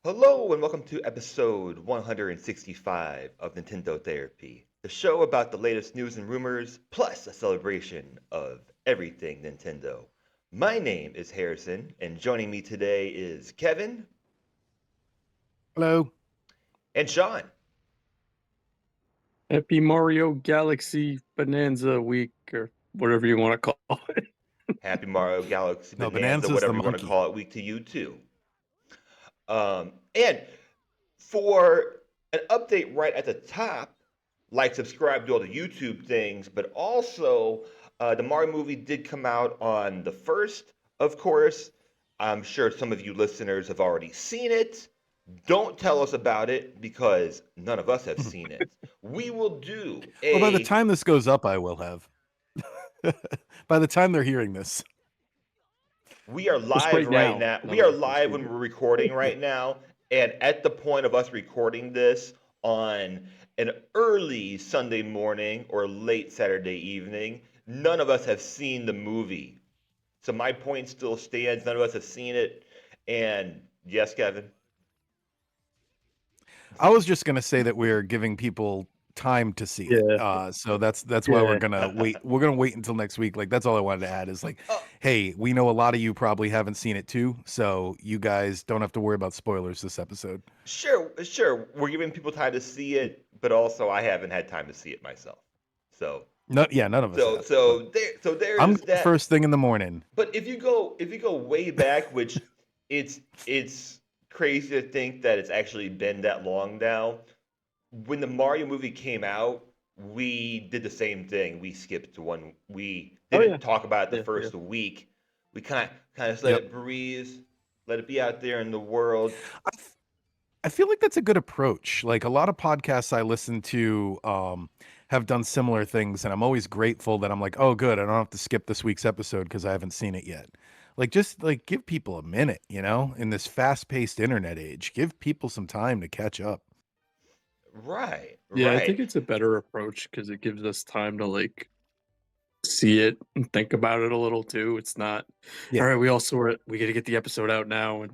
Hello and welcome to episode 165 of Nintendo Therapy, the show about the latest news and rumors, plus a celebration of everything Nintendo. My name is Harrison, and joining me today is Kevin Hello. and Sean. Happy Mario Galaxy Bonanza Week, or whatever you want to call it. Happy Mario Galaxy No, Bonanza, Bonanza's the whatever you want to monkey. call it, week to you too. And for an update right at the top, like, subscribe to all the YouTube things, but also the Mario movie did come out on the 1st, of course. I'm sure some of you listeners have already seen it. Don't tell us about it because none of us have seen it. We will do Well, by the a. time this goes up, I will have. By the time they're hearing this. We are Just live right right now. now. None We of are us have live seen when it. we're recording right now. And at the point of us recording this on an early Sunday morning or late Saturday evening, none of us have seen the movie. So my point still stands. None of us have seen it. And yes, Kevin. I was just gonna say that we're giving people time to see it. Yeah, So that's why we're yeah. gonna wait. We're gonna wait until next week. Like that's all I wanted to add is like, Oh, hey, we know a lot of you probably haven't seen it too, so you guys don't have to worry about spoilers this episode. sure. We're giving people time to see it, but also I haven't had time to see it myself. So, No, yeah, none of us so, have. But there I'm is going that. first thing in the morning. But if you go way back, which it's crazy to think that it's actually been that long now. When the Mario movie came out, we did the same thing. We skipped to one. We Oh yeah, didn't talk about it the yeah. first week. We kind of just let Yep. it breathe, let it be out there in the world. I, f- I feel like that's a good approach. Like a lot of podcasts I listen to have done similar things, and I'm always grateful that I'm like, oh, good, I don't have to skip this week's episode because I haven't seen it yet. Like, just like give people a minute, in this fast-paced internet age, give people some time to catch up. Right, Yeah, I right. think it's a better approach because it gives us time to see it and think about it a little too. It's not all Yeah. right. We got to get the episode out now, and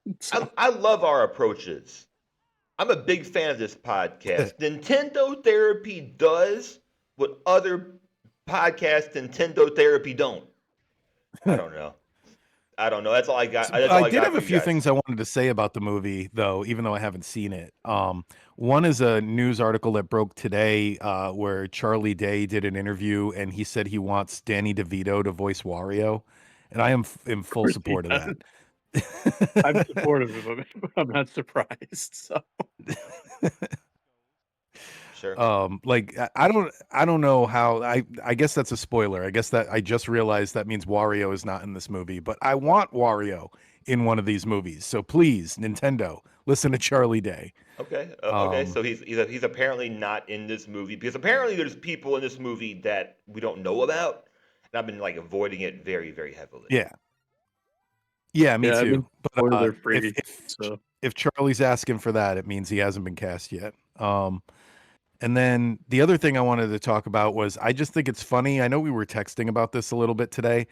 I, so I love our approaches. I'm a big fan of this podcast. Nintendo Therapy does what other podcasts Nintendo Therapy don't. I don't know. I don't know. That's all I got. That's I all I did got have for a you few guys. things I wanted to say about the movie, though, even though I haven't seen it. One is a news article that broke today, where Charlie Day did an interview, and he said he wants Danny DeVito to voice Wario, and I am in of full course he support of does. that. I'm supportive of him, but I'm not surprised. So Sure. Like I don't know how I guess that's a spoiler. I guess that I just realized that means Wario is not in this movie, but I want Wario in one of these movies. So please, Nintendo, listen to Charlie Day. Okay. Okay. Um So he's apparently not in this movie because apparently there's people in this movie that we don't know about, and I've been like avoiding it very very heavily. yeah. Yeah, me yeah, I too. mean, But spoiler if free. if So if Charlie's asking for that, it means he hasn't been cast yet. And then the other thing I wanted to talk about was I just think it's funny. I know we were texting about this a little bit today,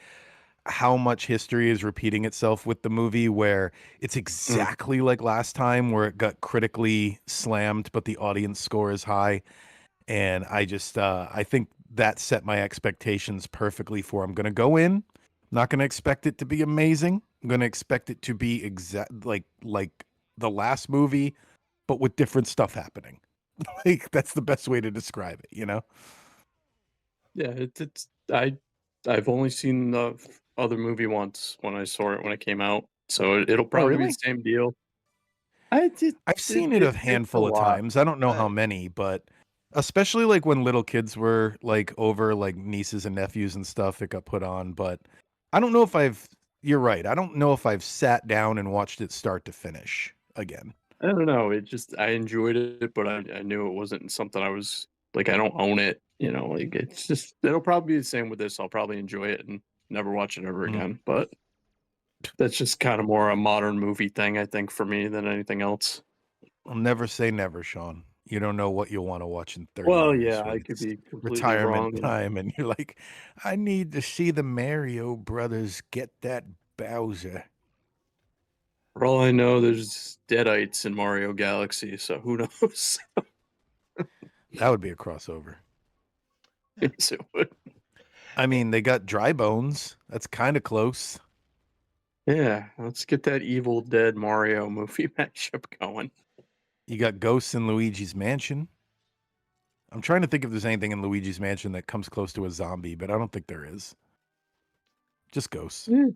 how much history is repeating itself with the movie where it's mm, exactly like last time where it got critically slammed, but the audience score is high. And I think that set my expectations perfectly for I'm gonna go in, not gonna expect it to be amazing. I'm gonna expect it to be exact like the last movie, but with different stuff happening. Like that's the best way to describe it. yeah, I've only seen the other movie once when I saw it when it came out, so it'll Oh, probably be the really? same deal. I did I've seen it a it's a handful of lot. times. I don't know how Right. many, but especially like when little kids were like over, like nieces and nephews and stuff, it got put on. But I don't know if you're right. I don't know if I've sat down and watched it start to finish again. I don't know. It just I enjoyed it, but I knew it wasn't something I was like. I don't own it, Like it's just it'll probably be the same with this. I'll probably enjoy it and never watch it ever Mm. again. But that's just kind of more a modern movie thing, I think, for me than anything else. I'll never say never, Sean. You don't know what you'll want to watch in 30 Well, years yeah, when I could it's be completely retirement wrong, and time and you're like, I need to see the Mario brothers get that Bowser. For all I know, there's deadites in Mario Galaxy, so who knows? That would be a crossover. Yes, it would. I mean, they got dry bones. That's kind of close. Yeah, let's get that Evil Dead Mario movie matchup going. You got ghosts in Luigi's Mansion. I'm trying to think if there's anything in Luigi's Mansion that comes close to a zombie, but I don't think there is. Just ghosts. Yeah,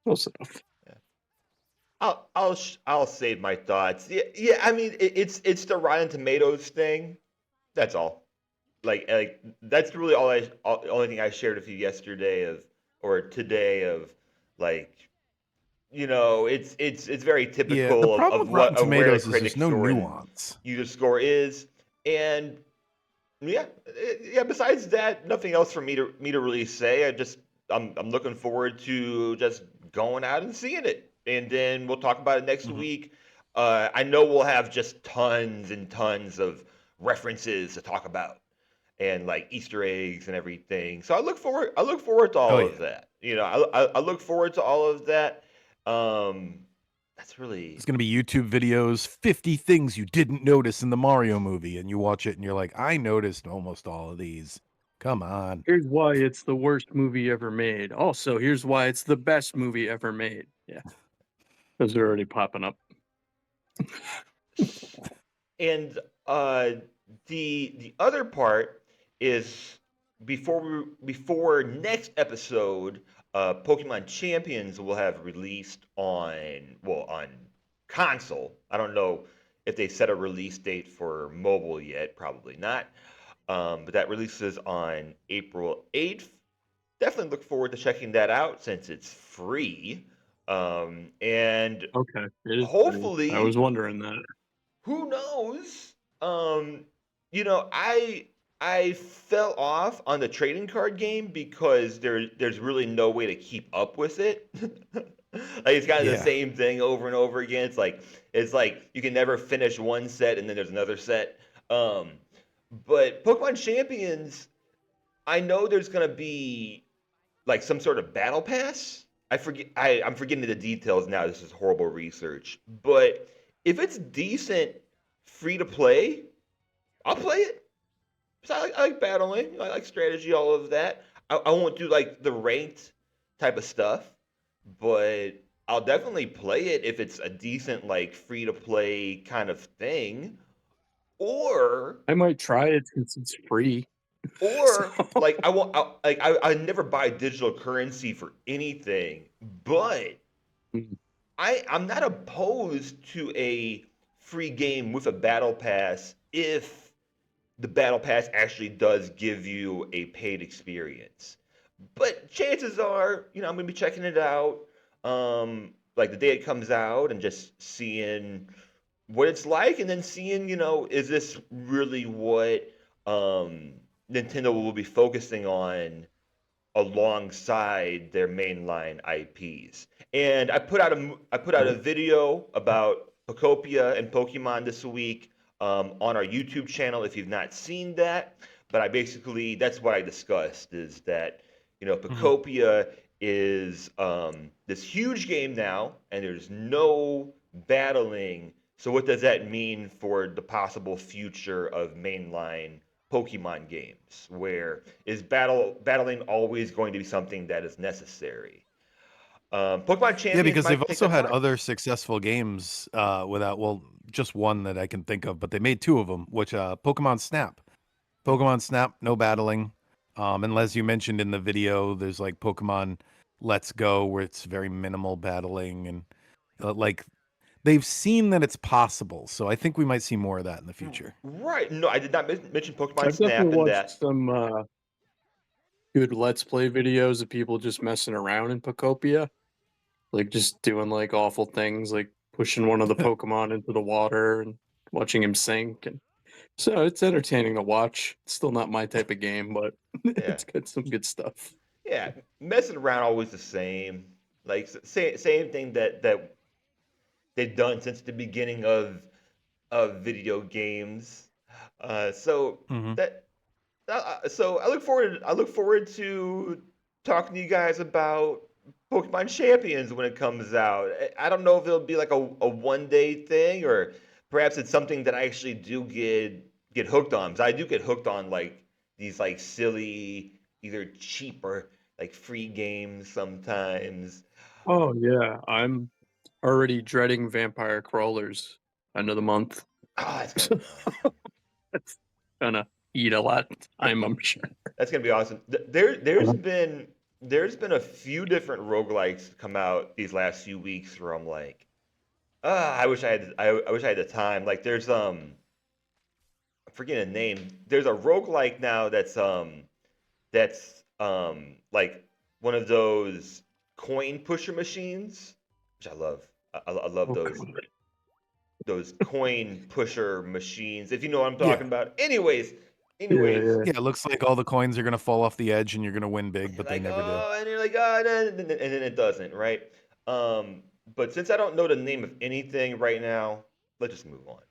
close enough. I'll save my thoughts. Yeah. I mean, it's the Rotten Tomatoes thing. That's all. Like that's really only thing I shared with you yesterday or today of like it's very Yeah, the typical problem with Rotten of where the Tomatoes is there's critic no score and nuance. user score is, and yeah. Besides that, nothing else for me to really say. I'm looking forward to just going out and seeing it, and then we'll talk about it next Mhm. week. I know we'll have just tons and tons of references to talk about, and like Easter eggs and everything. So I look forward to Oh all of yeah. that. I look forward to all of that. Um, that's There's really going to be YouTube videos, 50 things you didn't notice in the Mario movie, and you watch it and you're like, I noticed almost all of these. Come on. Here's why it's the worst movie ever made. Also, here's why it's the best movie ever made. Yeah, those are already popping up. and uh, the other part is before next episode, Pokemon Champions will have released on console. I don't know if they set a release date for mobile yet. Probably not. But that releases on April 8th. Definitely look forward to checking that out since it's free. And Okay, it is free. I was hopefully, wondering that. who knows? Um, I fell off on the trading card game because there's really no way to keep up with it. Like it's kind of the Yeah. same thing over and over again. It's like you can never finish one set and then there's another set. Um, but Pokemon Champions, I know there's gonna be like some sort of battle pass. I'm forgetting the details now. This is horrible research. But if it's decent free to play, I'll play it. 'Cause I like battling. I like strategy, all of that. I won't do like the ranked type of stuff, but I'll definitely play it if it's a decent like free to play kind of thing. Or I might try it since it's free. So, like I never buy digital currency for anything, but mm, I'm not opposed to a free game with a battle pass if the battle pass actually does give you a paid experience. But chances are, I'm gonna be checking it out, like the day it comes out, and just seeing what it's like, and then seeing, is this really what um, Nintendo will be focusing on alongside their mainline IPs. And I put out a video about Pokopia and Pokemon this week on our YouTube channel. If you've not seen that, but that's what I discussed is that Mhm. Pokopia is this huge game now, and there's no battling. So what does that mean for the possible future of mainline Pokemon games, where is battling always going to be something that is necessary? Pokemon Yeah, Champions because they've might take also that had time. other successful games well, just one that I can think of, but they made two of them, which Pokemon Snap. Pokemon Snap, no battling. And as you mentioned in the video, there's like Pokemon Let's Go where it's very minimal battling and like they've seen that it's possible. So I think we might see more of that in the future. Right? No, I did not mention Pokemon I've definitely Snap in watched that. some good Let's Play videos of people just messing around in Pokopia, like just doing like awful things, like pushing one of the Pokemon into the water and watching him sink. And so it's entertaining to watch. It's still not my type of game, but Yeah, it's got some good stuff. yeah. Messing around always the same. Like same thing that they've done since the beginning of video games. So Hmm. that so I look forward to talking to you guys about Pokemon Champions when it comes out. I don't know if it'll be like a 1 day thing, or perhaps it's something that I actually do get hooked on. Because I do get hooked on like these like silly, either cheap or like free games sometimes. Oh yeah, I'm already dreading Vampire Crawlers end of the month. Oh, that's gonna be awesome. That's gonna eat a lot of time, I'm sure. That's gonna be awesome. There's been a few different roguelikes come out these last few weeks where I'm like, I wish I had the time. Like I'm forgetting the name. There's a roguelike now that's like one of those coin pusher machines, which I love. I love Oh those god. those coin pusher machines. If you know what I'm Yeah. talking about. Anyways, Yeah, anyways, yeah. Yeah, it looks like all the coins are gonna fall off the edge and you're gonna win and big, you're but they like, never do. oh, and you're like, oh, and then it doesn't, right? But since I don't know the name of anything right now, let's just move on.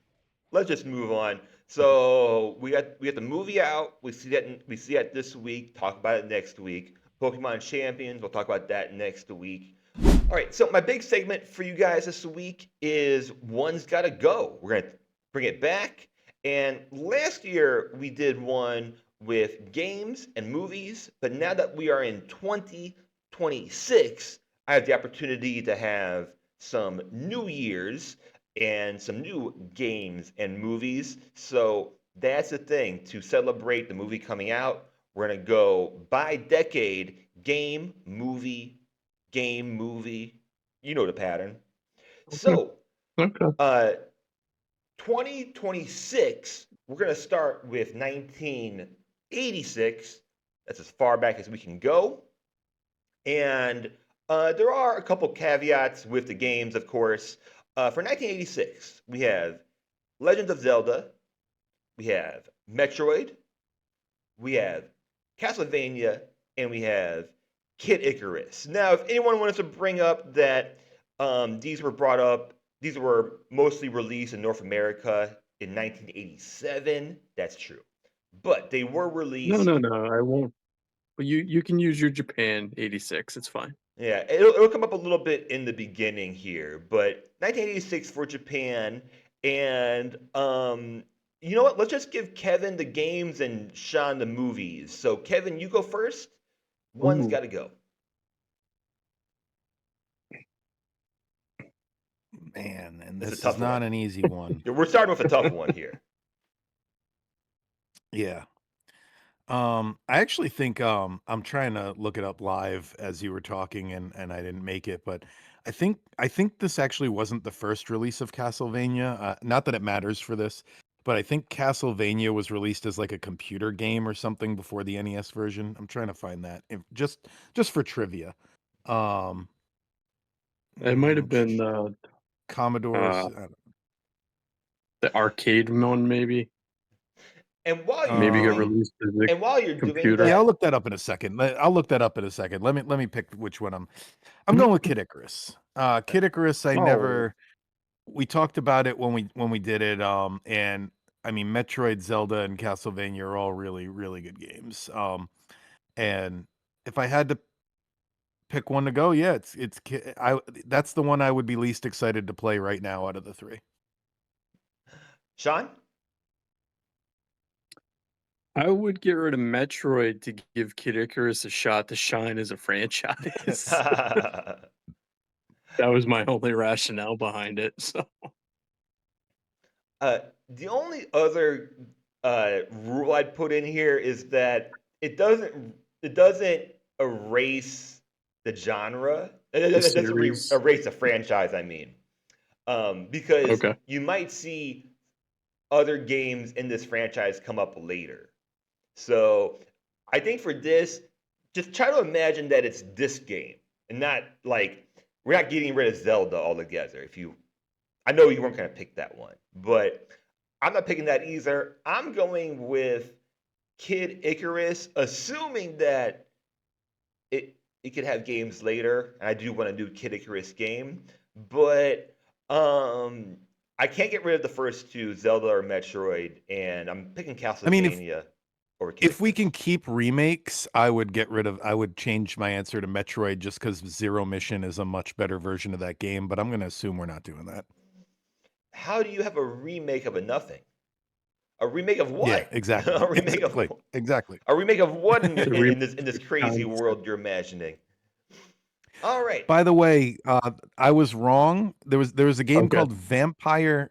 Let's just move on. So we got the movie out. We see that this week. Talk about it next week. Pokemon Champions. We'll talk about that next week. All right. So my big segment for you guys this week is one's got to go. We're gonna bring it back. And last year we did one with games and movies, but now that we are in 2026, I have the opportunity to have some New Year's and some new games and movies. So that's the thing. To celebrate the movie coming out, we're going to go by decade game, movie. You know the pattern. Okay. So, Okay. uh, 2026, we're going to start with 1986. That's as far back as we can go. And there are a couple caveats with the games, of course. For 1986, we have Legend of Zelda, we have Metroid, we have Castlevania, and we have Kid Icarus. Now, if anyone wants to bring up that these were mostly released in North America in 1987, that's true. But they were No, released. no, no. I won't. But you can use your Japan 86. It's fine. Yeah, it'll come up a little bit in the beginning here, but 1986 for Japan, and you know what? Let's just give Kevin the games and Sean the movies. So Kevin, you go first. One's Ooh. got to go. Man, and It's a this is tough not one. an easy one. We're starting with a tough one here. Yeah. I actually think I'm trying to look it up live as you were talking and I didn't make it, but I think this actually wasn't the first release of Castlevania. Not that it matters for this, but I think Castlevania was released as like a computer game or something before the NES version. I'm trying to find that just for trivia. Um, It might have been Commodores. uh the arcade one, maybe. And while you're Maybe got doing Um, released as a and while you're doing computer. yeah, I'll that, look that up in a second. I'll look that up in a second. Let me pick which one I'm going with Kid Icarus. Kid Icarus, I Oh, never we talked about it when we did it. And I mean Metroid, Zelda, and Castlevania are all really, really good games. And if I had to pick one to go, yeah, that's the one I would be least excited to play right now out of the three. Sean. I would get rid of Metroid to give Kid Icarus a shot to shine as a franchise. That was my only rationale behind it. So Uh, the only other rule I'd put in here is that it doesn't erase the genre. the It doesn't series. erase the franchise. I mean, because Okay. you might see other games in this franchise come up later. So I think for this, just try to imagine that it's this game and not like we're not getting rid of Zelda altogether. I know you weren't going to pick that one, but I'm not picking that either. I'm going with Kid Icarus, assuming that it could have games later, and I do want to do Kid Icarus game, but I can't get rid of the first two, Zelda or Metroid, and I'm picking I mean, if Castlevania. or If we can characters? keep remakes, I would change my answer to Metroid just because Zero Mission is a much better version of that game, but I'm gonna assume we're not doing that. How do you have a remake of a nothing? A remake of Yeah, what? exactly. a remake of Exactly. Exactly. a remake of what It's a remake in this of crazy concept. world you're imagining? All right. By the way, I was wrong. There was a game Okay. called Vampire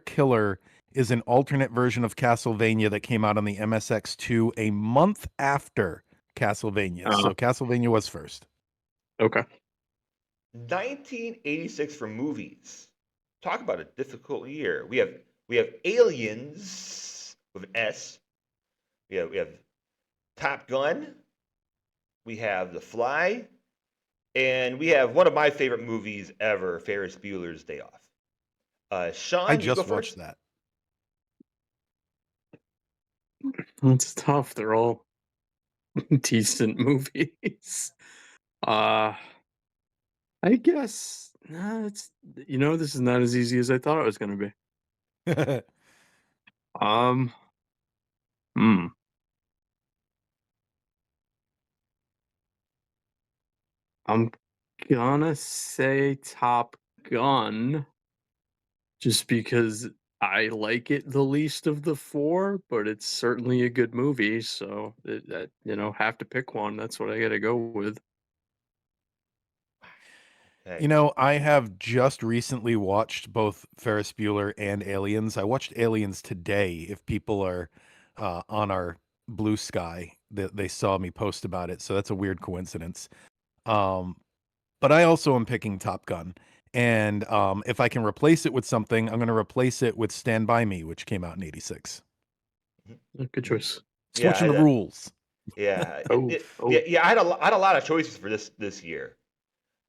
Killer is an alternate version of Castlevania that came out on the MSX2 a month after Castlevania. Uh, So Castlevania was first. okay. 1986 for movies. Talk about a difficult year. We have Aliens with an S. We have Top Gun. We have The Fly, and we have one of my favorite movies ever, Ferris Bueller's Day Off. I Sean, you go just watched first. that. It's tough. They're all decent movies. Uh I guess it's this is not as easy as I thought it was gonna be. Um hmm. I'm gonna say Top Gun just because I like it the least of the four, but it's certainly a good movie. So have to pick one. That's what I gotta go with. Okay. I have just recently watched both Ferris Bueller and Aliens. I watched Aliens today. If people are on our Blue Sky, they saw me post about it. So that's a weird coincidence. Um, but I also am picking Top Gun. And if I can replace it with something, I'm going to replace it with Stand By Me, which came out in '86. Good choice. Yeah, Switching the rules. yeah, Oh, yeah, oh, yeah. I had a lot of choices for this year.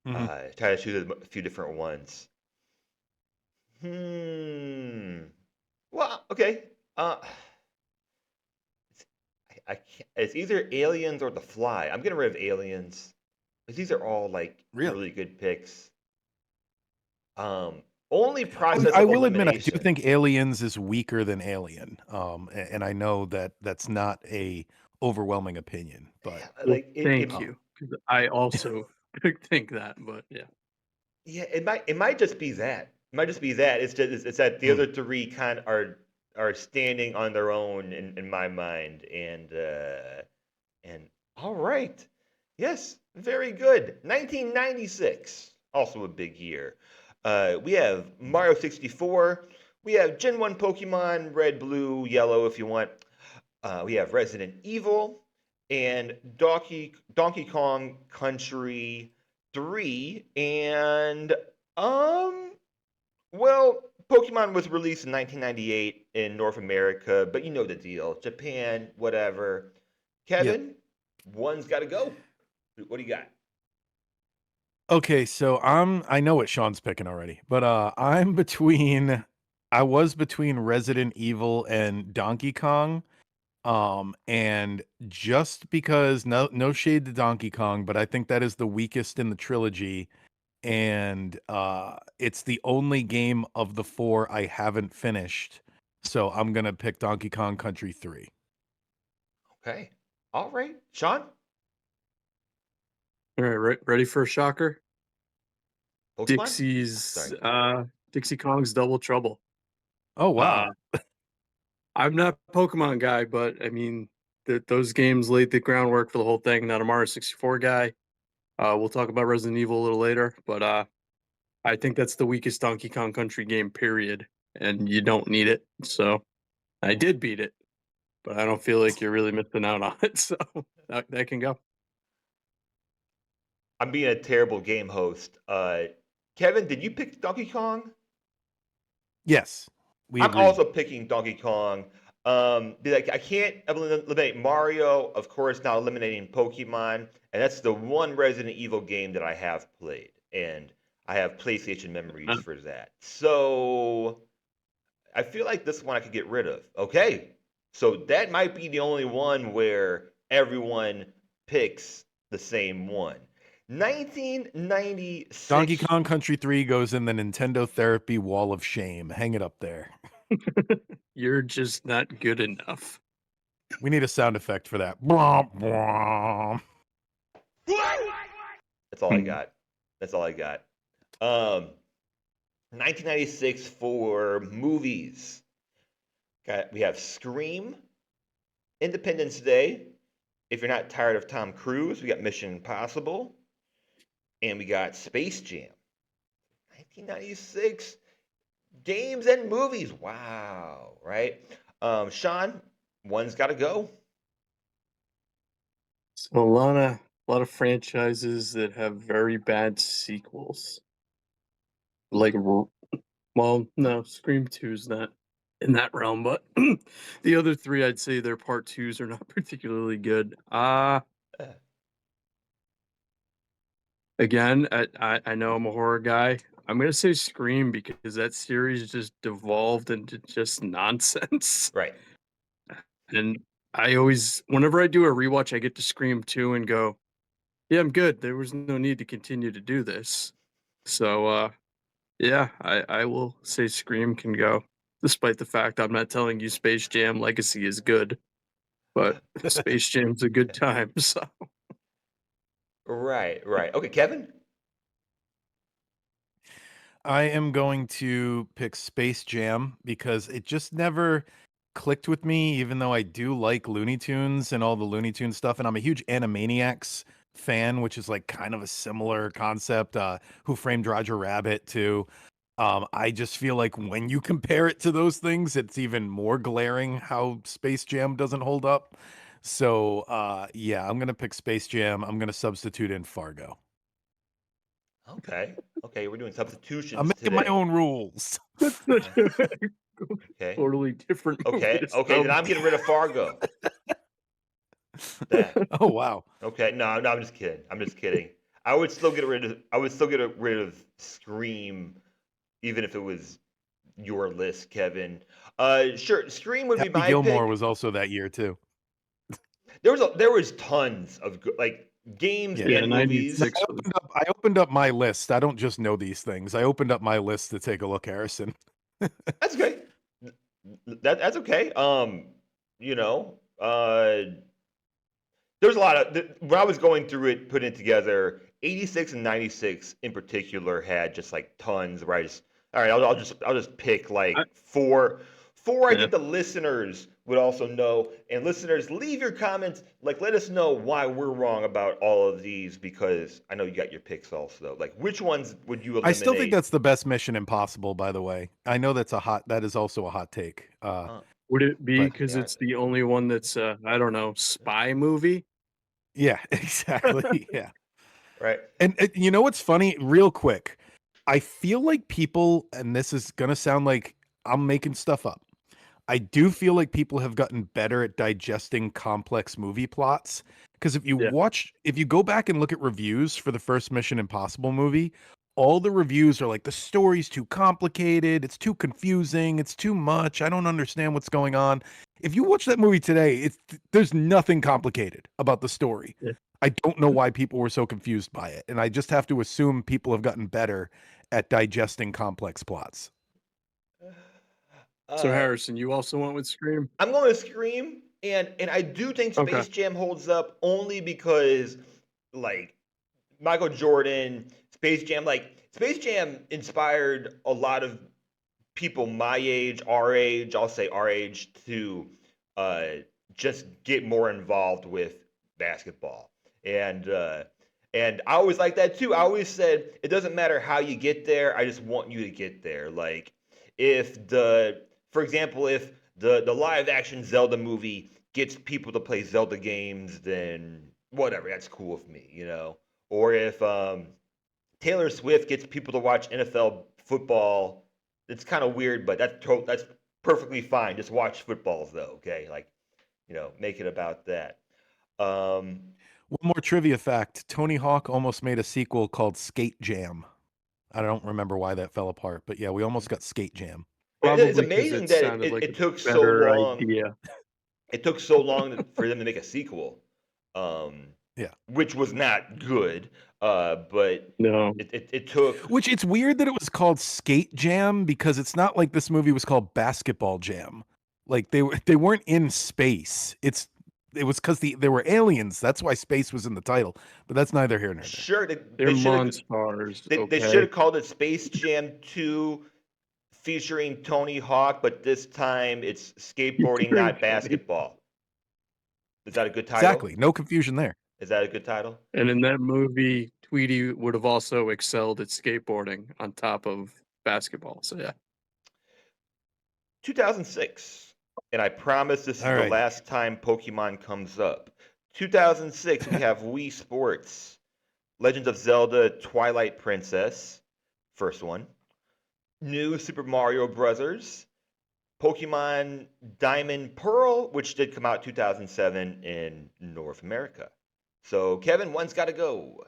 Mhm. Try to choose a few different ones. Hmm. Well, okay. I can't, it's either Aliens or The Fly. I'm getting rid of Aliens because these are all like Really? really good picks. Um, Only Oh, process I of will admit, I do elimination. think Aliens is weaker than Alien. And I know that that's not a overwhelming opinion, but Yeah, well, like thank um, you. 'Cause I also think that, but yeah. yeah, it might just be that. It might just be that. It's that the mm. other three kind of are standing on their own in my mind. And all right. Yes, very good. 1996, also a big year. We have Mario 64. We have Gen 1 Pokemon, Red, Blue, Yellow, if you want. We have Resident Evil and Donkey Kong Country 3. And, well, Pokemon was released in 1998 in North America, but you know the deal. Japan, whatever. Yep. Kevin, one's got to go. What do you got? Okay, so I know what Sean's picking already, but I was between Resident Evil and Donkey Kong. And just because no shade to Donkey Kong, but I think that is the weakest in the trilogy. And it's the only game of the four I haven't finished. So I'm gonna pick Donkey Kong Country 3. Okay. All right. Sean, All right, ready for a shocker? Pokemon? Dixie's Sorry. Dixie Kong's Double Trouble. Oh Uh wow. I'm not a Pokemon guy, but I mean those games laid the groundwork for the whole thing. Not a Mario 64 guy. We'll talk about Resident Evil a little later, but I think that's the weakest Donkey Kong Country game, period. And you don't need it. So I did beat it, but I don't feel like you're really missing out on it. So that can go. I'm being a terrible game host. Kevin, did you pick Donkey Kong? Yes, we I'm agreed. also picking Donkey Kong. Like I can't eliminate Mario, of course, not eliminating Pokemon, and that's the one Resident Evil game that I have played, and I have PlayStation memories for that. So I feel like this one I could get rid of. Okay, so that might be the only one where everyone picks the same one. Donkey 1996. Kong Country 3 goes in the Nintendo Therapy Wall of Shame. Hang it up there. You're just not good enough. We need a sound effect for that. Blom, blom. That's all I got. That's all I got. 1996 for movies. We have Scream, Independence Day. If you're not tired of Tom Cruise, we got Mission Impossible, and we got Space Jam. 1996 games and movies. Wow, right? Sean, one's got to go. So a lot of franchises that have very bad sequels. Like, well, no, Scream 2 is not in that realm, but the other three, I'd say their part twos are not particularly good. Uh, Again, I know I'm a horror guy. I'm gonna say Scream because that series just devolved into just nonsense. right. And I always, whenever I do a rewatch, I get to Scream 2 and go, yeah, I'm good. There was no need to continue to do this. So, yeah, I will say Scream can go, despite the fact I'm not telling you Space Jam Legacy is good, but Space Jam's a good time. So, Right, right. Okay, Kevin? I am going to pick Space Jam because it just never clicked with me, even though I do like Looney Tunes and all the Looney Tunes stuff. And I'm a huge Animaniacs fan, which is like kind of a similar concept. Who Framed Roger Rabbit too. I just feel like when you compare it to those things, it's even more glaring how Space Jam doesn't hold up. So yeah, I'm gonna pick Space Jam. I'm gonna substitute in Fargo. Okay. Okay, we're doing I'm substitutions making my today. own rules. that's Uh, such a okay. totally different movie Okay. to Okay, then sub. I'm getting rid of Fargo. That. Oh wow. Okay. No, no, I'm just kidding. I'm just kidding. I would still get rid of Scream, even if it was your list, Kevin. Sure, Scream would be Happy my Gilmore pick. was also that year too. There was tons of like games Yeah. Yeah, and Like, movies. 96 was. I opened up my list. I don't just know these things. I opened up my list to take a look, Harrison. That's okay. That's okay. You know, there's a lot of when I was going through it, putting it together. 86 and 96 in particular had just like tons. Where I just all right. I'll just pick I, like four. Four, I yeah. think the listeners would also know. And listeners, leave your comments. Like, let us know why we're wrong about all of these because I know you got your picks also. Like, which ones would you I still think eliminate? that's the best Mission Impossible, by the way. I know that is also a hot take. Uh, Would it be But to be because it's honest, the only one that's, I don't know, spy movie? yeah, exactly. Yeah. right? And you know what's funny? Real quick, I feel like people, and this is gonna sound like I'm making stuff up. I do feel like people have gotten better at digesting complex movie plots. Because Yeah. if you go back and look at reviews for the first Mission Impossible movie, all the reviews are like, the story's too complicated, it's too confusing, it's too much, I don't understand what's going on. If you watch that movie today, there's nothing complicated about the story. Yeah. I don't know why people were so confused by it. And I just have to assume people have gotten better at digesting complex plots. So Uh, Harrison, you also went with Scream? I'm going to Scream, and I do think Okay. Space Jam holds up only because like Michael Jordan, Space Jam inspired a lot of people my age, our age, I'll say our age, to uh, just get more involved with basketball. And and I always like that too. I always said it doesn't matter how you get there. I just want you to get there. Like if for example, if the live action Zelda movie gets people to play Zelda games, then whatever, that's cool with me, you know. Or if Taylor Swift gets people to watch NFL football. It's kind of weird, but that's perfectly fine. Just watch footballs though, okay? Like, make it about that. Um, One more trivia fact: Tony Hawk almost made a sequel called Skate Jam. I don't remember why that fell apart, but yeah, we almost got Skate Jam. it's Probably because amazing it that it, sounded it, like a it took so better long. idea. It took so long for them to make a sequel, um, Yeah. which was not good. But No. it took. Which it's weird that it was called Skate Jam because it's not like this movie was called Basketball Jam. Like they weren't in space. It was because there were aliens. That's why space was in the title. But that's neither here nor there. Sure, They're they should have monsters, they should okay? have called it Space Jam 2 featuring Tony Hawk, but this time it's skateboarding, Featuring not Tony. basketball. Is that a good title? Exactly. No confusion there. Is that a good title? And in that movie, Tweety would have also excelled at skateboarding on top of basketball. So yeah. 2006. And I promise this is All the right. last time Pokemon comes up. 2006, we have Wii Sports, Legend of Zelda Twilight Princess, first one. New Super Mario Brothers, Pokemon Diamond Pearl, which did come out 2007 in North America. So, Kevin, one's got to go.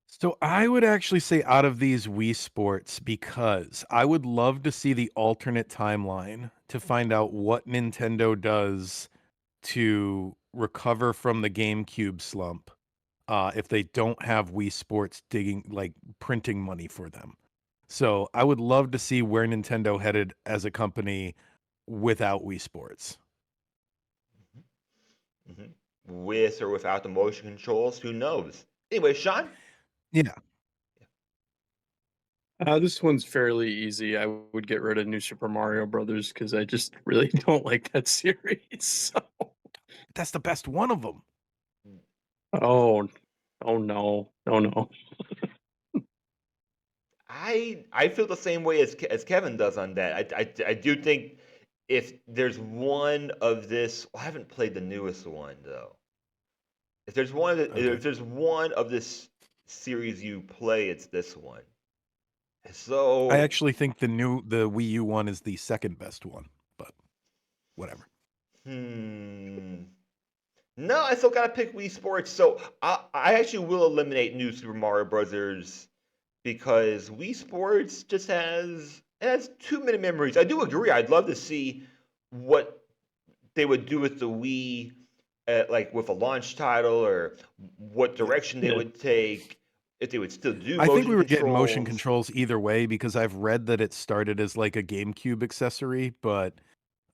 So I would actually say out of these Wii Sports because I would love to see the alternate timeline to find out what Nintendo does to recover from the GameCube slump if they don't have Wii Sports digging like printing money for them. So I would love to see where Nintendo headed as a company without Wii Sports. Mhm. With or without the motion controls, who knows? Anyway, Sean? Yeah. This one's fairly easy. I would get rid of New Super Mario Brothers because I just really don't like that series. So, That's the best one of them. oh, oh no, oh no. I feel the same way as Kevin does on that. I do think if there's one of this, well, I haven't played the newest one though. Okay. If there's one of this series you play, it's this one. I So, actually think the Wii U one is the second best one, but whatever. hmm. No, I still gotta pick Wii Sports. So I actually will eliminate New Super Mario Brothers because Wii Sports just has too many memories. I do agree. I'd love to see what they would do with the Wii, like with a launch title, or what Yeah. direction they Yeah. would take. If they would still do I think we motion were getting motion controls. controls either way because I've read that it started as like a GameCube accessory, but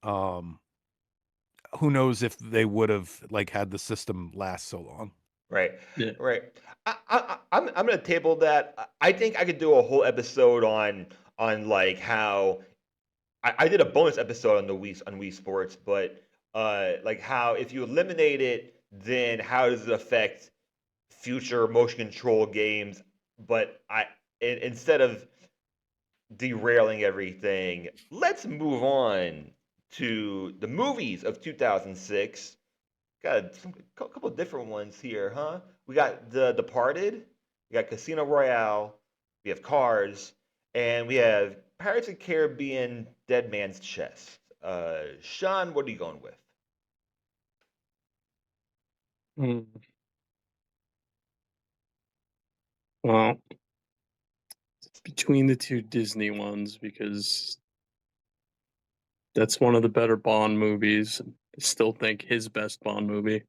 um who knows if they would have like had the system last so long. Right, Yeah. right. I'm gonna table that. I think I could do a whole episode on like how I did a bonus episode on the Wii Sports, but like how if you eliminate it, then how does it affect future motion control games? But instead of derailing everything, let's move on to the movies of 2006. Got a couple of different ones here, huh? We got The Departed, we got Casino Royale, we have Cars, and we have Pirates of the Caribbean: Dead Man's Chest. Sean, what are you going with? Hmm. Well, it's between the two Disney ones because that's one of the better Bond movies. I still think his best Bond movie.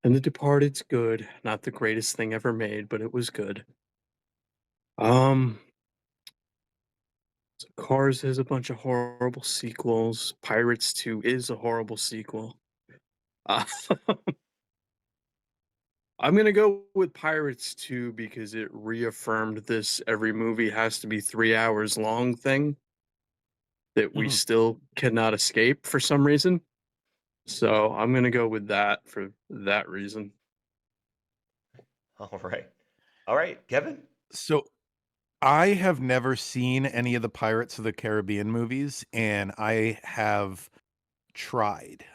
And The Departed's good. Not the greatest thing ever made, but it was good. Um, so Cars has a bunch of horrible sequels. Pirates 2 is a horrible sequel. Uh, I'm gonna go with Pirates 2 because it reaffirmed this every movie has to be 3 hours long thing that we Mhm. still cannot escape for some reason. So I'm gonna go with that for that reason. All right. All right, Kevin? So I have never seen any of the Pirates of the Caribbean movies, and I have tried.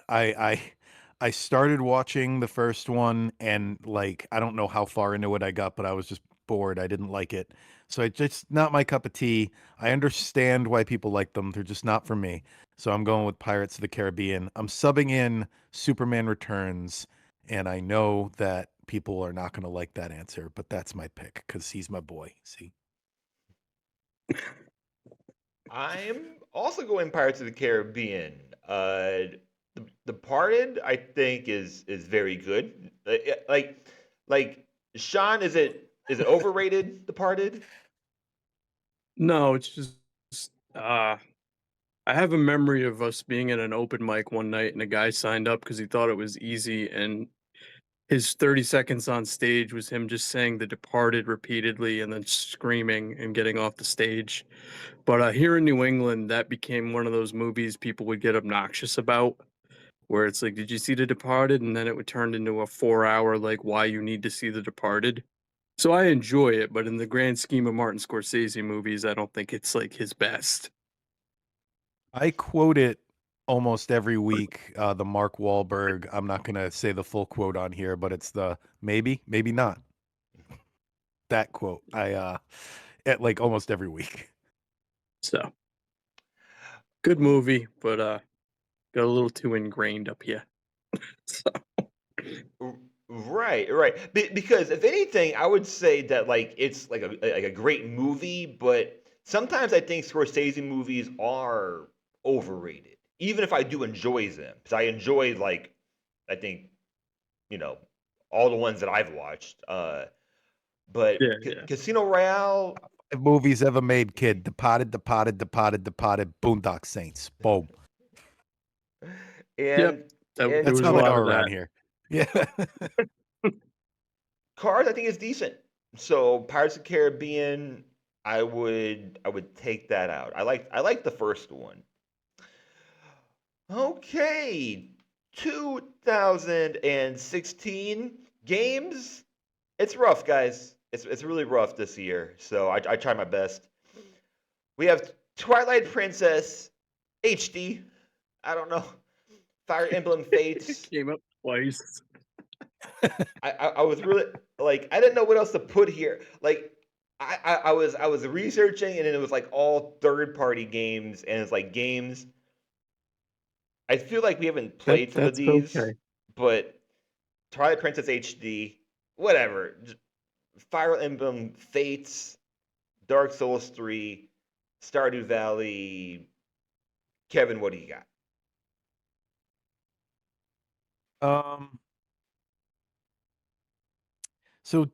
I started watching the first one and like I don't know how far into it I got, but I was just bored. I didn't like it. So it's just not my cup of tea. I understand why people like them. They're just not for me. So I'm going with Pirates of the Caribbean. I'm subbing in Superman Returns, and I know that people are not going to like that answer, but that's my pick because he's my boy. See? I'm also going Pirates of the Caribbean. The Departed, I think, is very good. Like Sean, is it overrated? Departed? No, it's just uh I have a memory of us being at an open mic one night and a guy signed up because he thought it was easy, and his 30 seconds on stage was him just saying The Departed repeatedly and then screaming and getting off the stage. But here in New England, that became one of those movies people would get obnoxious about, where it's like, "Did you see The Departed?" And then it would turn into a 4 hour, like, why you need to see The Departed. So I enjoy it, but in the grand scheme of Martin Scorsese movies, I don't think it's like his best. I quote it almost every week. The Mark Wahlberg. I'm not gonna say the full quote on here, but it's the maybe, maybe not. That quote. At like almost every week. So good movie, but got a little too ingrained up here. So R- Right, right. Because if anything, I would say that like it's like a great movie, but sometimes I think Scorsese movies are overrated. Even if I do enjoy them, because I enjoy like I think you know all the ones that I've watched. But yeah, yeah. Casino Royale, Movies ever made, kid. Departed, Departed, Departed, Departed. Boondock Saints. Boom. Yep. and There and That's was how a they lot are of around that. here. Yeah. Cars, I think is decent. So Pirates of the Caribbean, I would take that out. I like the first one. Okay, 2016 games. It's rough, guys. It's really rough this year. So I try my best. We have Twilight Princess HD. I don't know. Fire Emblem It Fates. came up twice. I was really like I didn't know what else to put here. Like I was researching and then it was like all third party games and it's like games. I feel like we haven't played some of That's these, okay. but Twilight Princess HD, whatever. Fire Emblem Fates, Dark Souls 3, Stardew Valley. Kevin, what do you got? Um. So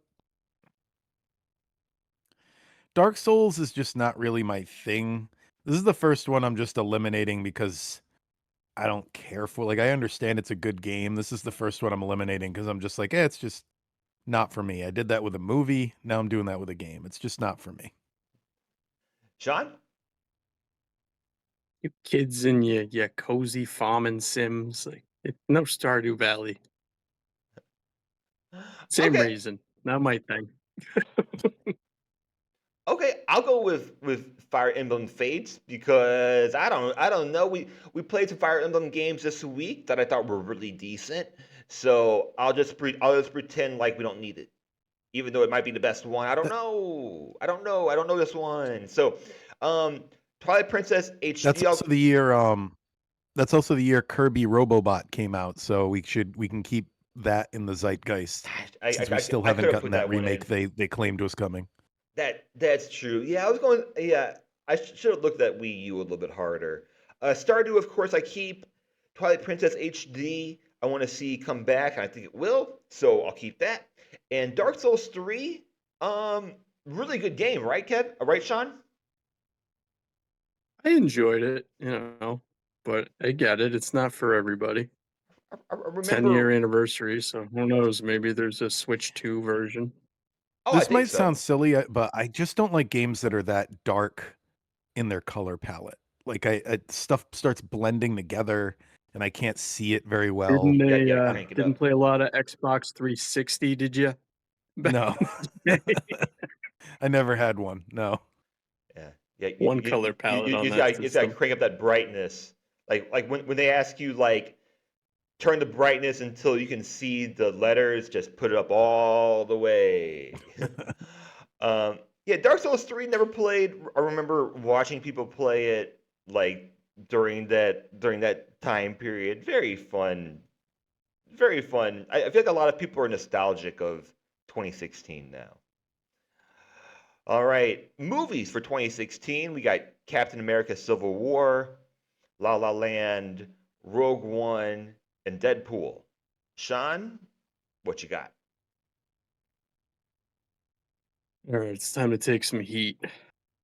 Dark Souls is just not really my thing. This is the first one I'm just eliminating because I don't care for. Like, I understand it's a good game. This is the first one I'm eliminating because I'm just like, it's just not for me. I did that with a movie. Now I'm doing that with a game. It's just not for me. Sean? You kids in your cozy farming sims, like no Stardew Valley. Same Okay. reason. Not my thing. Okay, I'll go with Fire Emblem Fates because I don't know. We played some Fire Emblem games this week that I thought were really decent. So I'll just pretend like we don't need it, even though it might be the best one. I don't That, know. I don't know. I don't know this one. So, um, Twilight Princess that's HD. also the year. That's also the year Kirby Robobot came out. So we can keep that in the zeitgeist I since we I, still I could haven't have gotten put that that one remake in. they claimed was coming. That's true. Yeah, I was going. Yeah, I should have looked at Wii U a little bit harder. Stardew, of course, I keep. Twilight Princess HD. I want to see come back, and I think it will. So I'll keep that. And Dark Souls 3. Really good game, right, Kev? Right, Sean? I enjoyed it, but I get it. It's not for everybody. I 10-year remember. anniversary, so who knows? Maybe there's a Switch 2 version. Oh, I This think might so. sound silly, but I just don't like games that are that dark in their color palette. Like I stuff starts blending together and I can't see it very Didn't well. Yeah, they yeah. Crank it didn't up. play a lot of Xbox 360, did you? Back No. in the day? I never had one. No. Yeah, yeah. One color palette on that You got to system. crank up that brightness. Like when they ask you like turn the brightness until you can see the letters. Just put it up all the way. Yeah, Dark Souls 3 never played. I remember watching people play it like during that time period. Very fun. Very fun. I feel like a lot of people are nostalgic of 2016 now. All right, movies for 2016. We got Captain America: Civil War, La La Land, Rogue One, and Deadpool. Sean, what you got? All right, it's time to take some heat.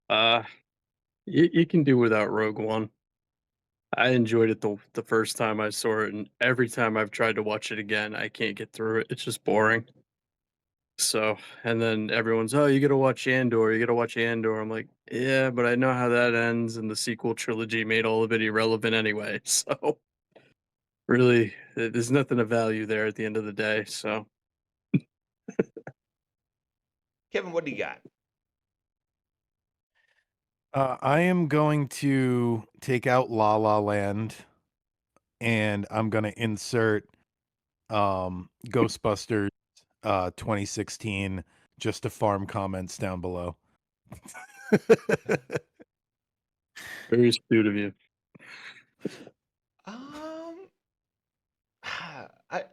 Uh, you can do without Rogue One. I enjoyed it the first time I saw it, and every time I've tried to watch it again, I can't get through it. It's just boring. So, and then everyone's, "Oh, you gotta watch Andor. You gotta watch Andor." I'm like, "Yeah, but I know how that ends, and the sequel trilogy made all of it irrelevant anyway." So, really, there's nothing of value there at the end of the day. So, Kevin, what do you got? I am going to take out La La Land, and I'm gonna insert Ghostbusters 2016 just to farm comments down below. very astute of you. Um, I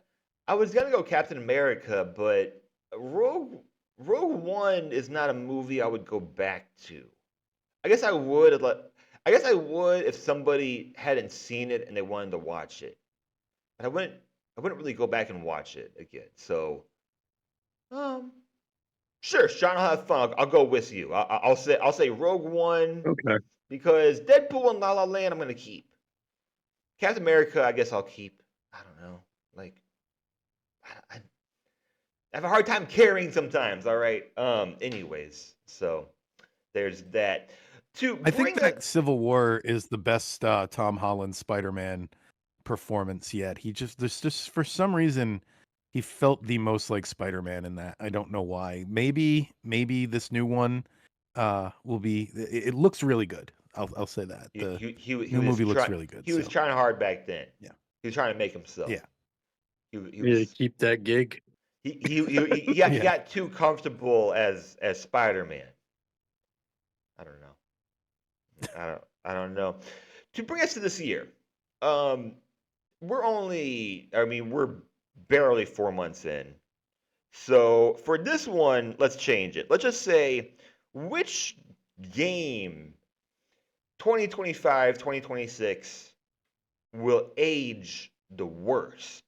I was gonna go Captain America, but Rogue One is not a movie I would go back to. I guess I would. I guess I would if somebody hadn't seen it and they wanted to watch it. But I wouldn't. I wouldn't really go back and watch it again. So, um, sure, Sean, I'll have fun. I'll go with you. I'll say Rogue One Okay. because Deadpool and La La Land I'm gonna keep. Captain America, I guess I'll keep. I don't know. Like, I have a hard time carrying sometimes. All right. Anyways, so there's that. To I think bring a that Civil War is the best Tom Holland Spider-Man performance yet. He just there's just for some reason he felt the most like Spider-Man in that. I don't know why. Maybe this new one will be it looks really good. I'll say that. The he new was movie looks trying really good. he was So, trying hard back then. yeah. He was trying to make himself. Yeah. He Yeah, was keep that gig. he Yeah. got too comfortable as Spider Man. I don't know. I don't know. To bring us to this year, um, we're barely 4 months in. So for this one, let's change it. Let's just say which game 2025, 2026 will age the worst.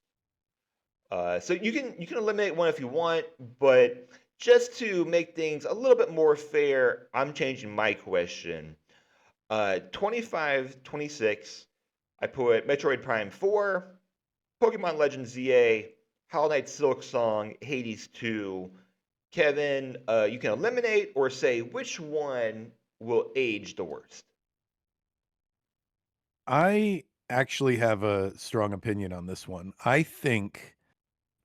So you can eliminate one if you want, but just to make things a little bit more fair, I'm changing my question. 25, 26, I put Metroid Prime 4, Pokemon Legends ZA, Hollow Knight Silk Song, Hades 2. Kevin, you can eliminate or say which one will age the worst. I actually have a strong opinion on this one. I think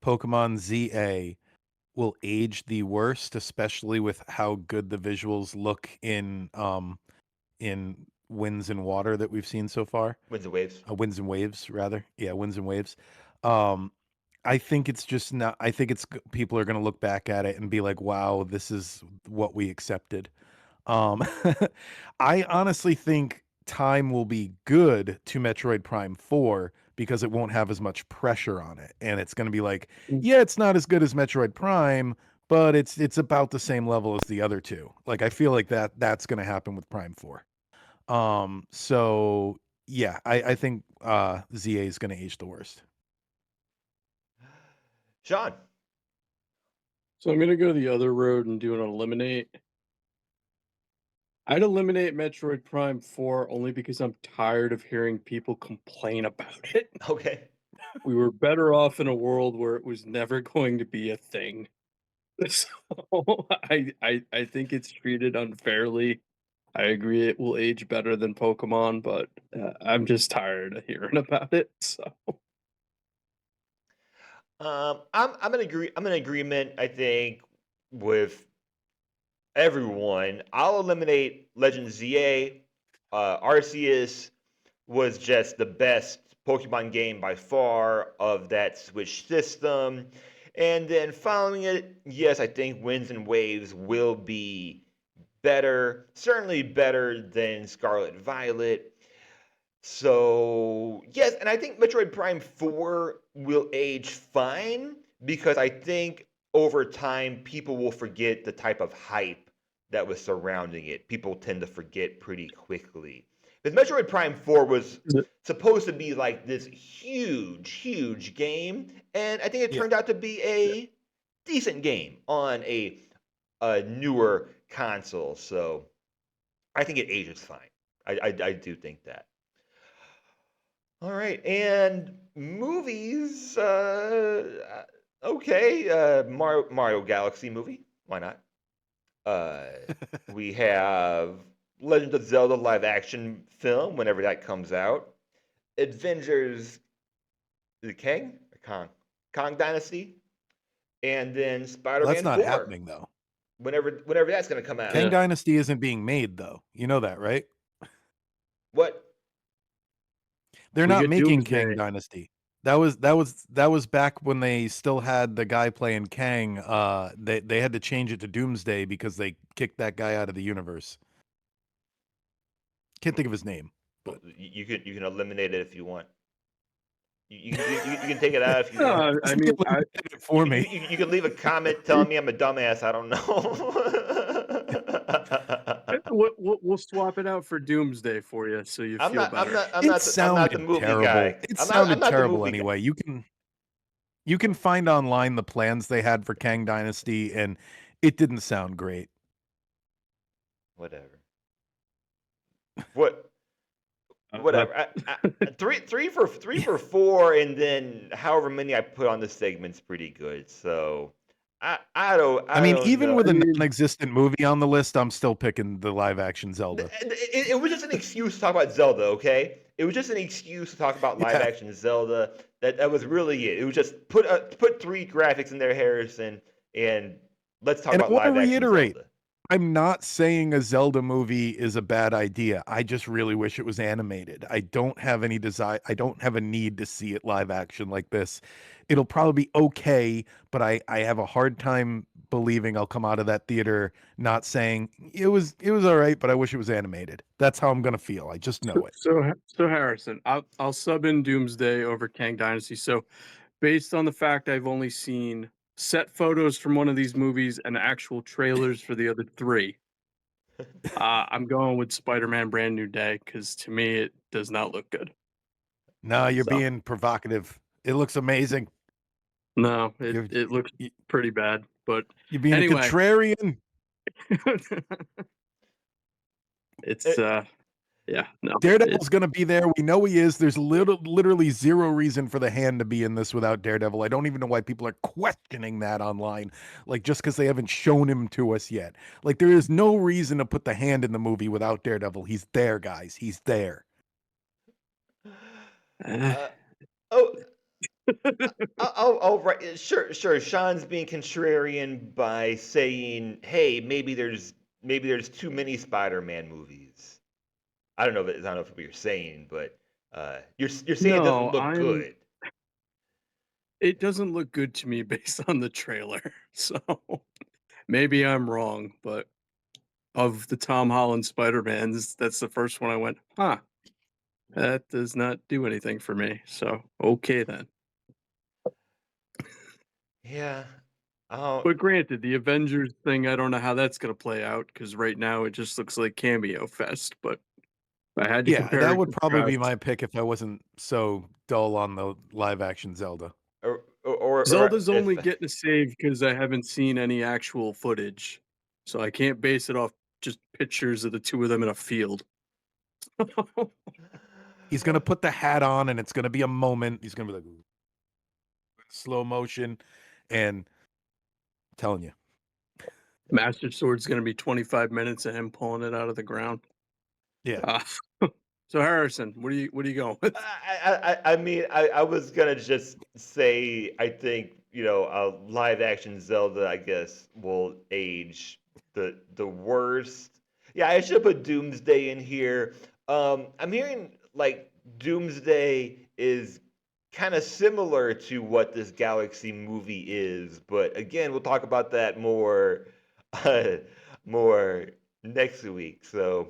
Pokemon ZA will age the worst, especially with how good the visuals look in Winds and Water that we've seen so far. Winds and Waves. Winds and Waves, rather. Yeah, Winds and Waves. Um, I think it's just not. I think people are going to look back at it and be like, "Wow, this is what we accepted." Um, I honestly think time will be good to Metroid Prime 4 because it won't have as much pressure on it, and it's going to be like, Mm. yeah, it's not as good as Metroid Prime, but it's about the same level as the other two. Like I feel like that's going to happen with Prime 4. So yeah, I think ZA is going to age the worst. Sean. So I'm gonna go the other road and do an eliminate. I'd eliminate Metroid Prime 4 only because I'm tired of hearing people complain about it. Okay. We were better off in a world where it was never going to be a thing. So I think it's treated unfairly. I agree it will age better than Pokemon, but I'm just tired of hearing about it. So I'm in agreement. I think with everyone. I'll eliminate Legend ZA. Arceus was just the best Pokemon game by far of that Switch system. And then following it, yes, I think Winds and Waves will be better, certainly better than Scarlet Violet. So, yes, and I think Metroid Prime 4 will age fine because I think over time people will forget the type of hype that was surrounding it. People tend to forget pretty quickly. Because Metroid Prime 4 was supposed to be like this huge, huge game, and I think it Yeah. turned out to be a decent game on a newer console. So I think it ages fine. I do think that. All right, and movies. Okay, Mario Galaxy movie. Why not? Uh, we have Legend of Zelda live action film whenever that comes out. Avengers, is it Kang or Kong? Kong Dynasty, and then Well, that's Spider-Man not 4. happening though. Whenever that's gonna come out. Kang Yeah. Dynasty isn't being made though. You know that, right? What? They're We not get making Kang Doomsday. Dynasty. That was back when they still had the guy playing Kang. They had to change it to Doomsday because they kicked that guy out of the universe. Can't think of his name, but You can eliminate it if you want. You can take it out if you want. No, I mean, I Eliminated it for me. You can leave a comment telling me I'm a dumbass. I don't know. we'll swap it out for Doomsday for you, so you I'm feel not. I'm better. not. I'm It not. I'm not the sounded movie terrible. guy. It I'm sounded not the terrible movie guy. anyway. You can find online the plans they had for Kang Dynasty, and it didn't sound great. Whatever. What? Uh, Whatever. Three for four, and then however many I put on the segment's pretty good. So I I mean, don't even know. with I a mean, non-existent movie on the list, I'm still picking the live action Zelda. It was just an excuse to talk about Zelda, okay? It was just an excuse to talk about live Yeah. action Zelda. That was really it. It was just put three graphics in there, Harrison, and let's talk And I about want to live action reiterate, Zelda. I'm not saying a Zelda movie is a bad idea. I just really wish it was animated. I don't have any desire. I don't have a need to see it live action like this. It'll probably be okay, but I have a hard time believing I'll come out of that theater not saying it was all right, but I wish it was animated. That's how I'm gonna feel. I just know it. so Harrison, I'll sub in Doomsday over Kang Dynasty. So, based on the fact I've only seen set photos from one of these movies and actual trailers for the other three, I'm going with Spider-Man: Brand New Day because to me it does not look good. No, you're So being provocative. It looks amazing. no, You're it looks you- pretty bad. But you're being a anyway, contrarian. it's Eh, yeah, no, Daredevil's gonna be there. We know he is. There's literally zero reason for the hand to be in this without Daredevil. I don't even know why people are questioning that online. Like just because they haven't shown him to us yet. Like there is no reason to put the hand in the movie without Daredevil. He's there, guys. He's there. eh, uh, oh, I'll right. Sure. Sean's being contrarian by saying, "Hey, maybe there's too many Spider-Man movies." I don't know if what you're saying, but you're saying it doesn't no, look good. it doesn't look good to me based on the trailer. So maybe I'm wrong, but of the Tom Holland Spider-Mans, that's the first one I went, huh, that does not do anything for me. So okay then. Yeah. Oh, But granted, the Avengers thing, I don't know how that's gonna play out because right now it just looks like cameo fest. But if I had to Yeah, compare that and would probably be contrast, my pick if I wasn't so dull on the live action Zelda. or Zelda's if only getting a save because I haven't seen any actual footage, so I can't base it off just pictures of the two of them in a field. He's gonna put the hat on and it's gonna be a moment. He's gonna be like slow motion and I'm telling you. Master Sword's gonna be 25 minutes of him pulling it out of the ground. Yeah. Uh, so Harrison, what are you going with? I mean, I was gonna just say I think a live action Zelda I guess will age the worst. Yeah, I should put Doomsday in here. I'm hearing like Doomsday is kind of similar to what this Galaxy movie is, but again, we'll talk about that uh, more next week. So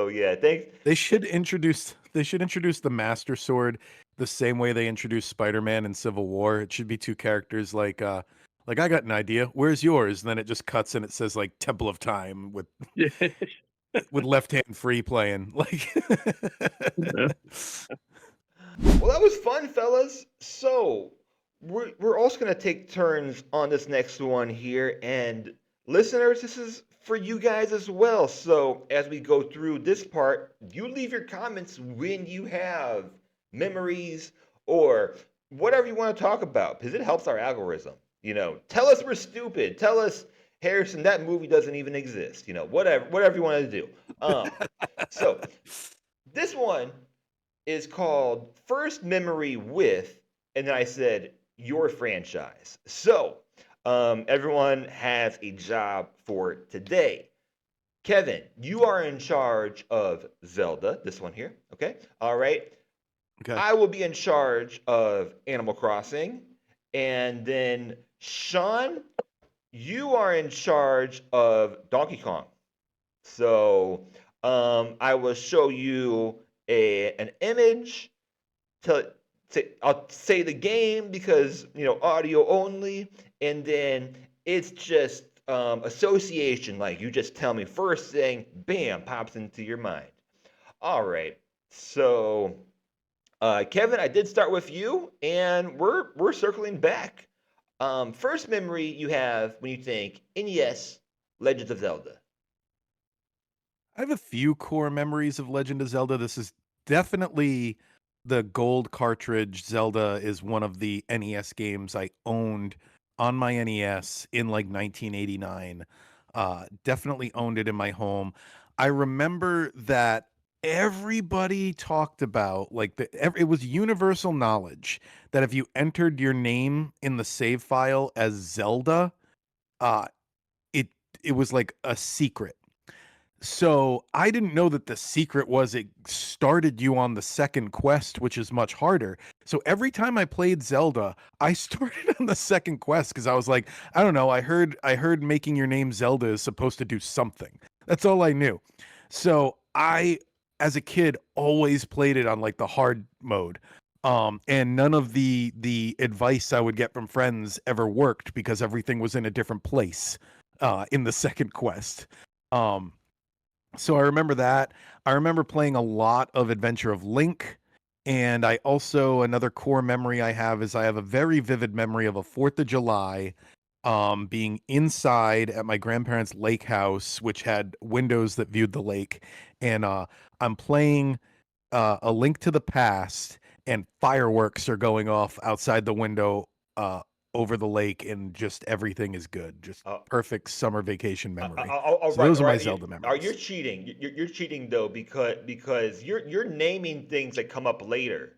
yeah, thanks. They should introduce the Master Sword the same way they introduced Spider-Man in Civil War. It should be two characters like I got an idea. Where's yours? And then it just cuts and it says like Temple of Time with Yeah. with left hand free playing. Like Well, that was fun, fellas. So, we're also going to take turns on this next one here. And, listeners, this is for you guys as well. So, as we go through this part, you leave your comments when you have memories, or whatever you want to talk about, because it helps our algorithm. Tell us we're stupid. Tell us, Harrison, that movie doesn't even exist. Whatever you want to do. So this one is called First Memory with, and then I said your franchise. So everyone has a job for today. Kevin, you are in charge of Zelda, this one here. Okay. All right. Okay. I will be in charge of Animal Crossing. And then Sean, you are in charge of Donkey Kong. So I will show you an image to, I'll say the game because audio only, and then it's just association. Like you just tell me first thing, bam, pops into your mind. All right. So Kevin, I did start with you, and we're circling back. First memory you have when you think NES Legends of Zelda. I have a few core memories of Legend of Zelda. This is definitely the gold cartridge. Zelda is one of the NES games I owned on my NES in like 1989. Definitely owned it in my home. I remember that everybody talked about it was universal knowledge that if you entered your name in the save file as Zelda, uh, it it was like a secret. So I didn't know that the secret was it started you on the second quest, which is much harder. So every time I played Zelda, I started on the second quest because I was like, I don't know, I heard making your name Zelda is supposed to do something. That's all I knew. So I, as a kid, always played it on like the hard mode. And none of the advice I would get from friends ever worked because everything was in a different place in the second quest. Um, so I remember that. I remember playing a lot of Adventure of Link. And I also, another core memory I have is I have a very vivid memory of a 4th of July being inside at my grandparents' lake house, which had windows that viewed the lake. And I'm playing A Link to the Past, and fireworks are going off outside the window uh, over the lake, and just everything is good. Just Uh, perfect summer vacation memory. all So right, those all are my right. Zelda Are you memories. cheating? You're cheating though because you're naming things that come up later.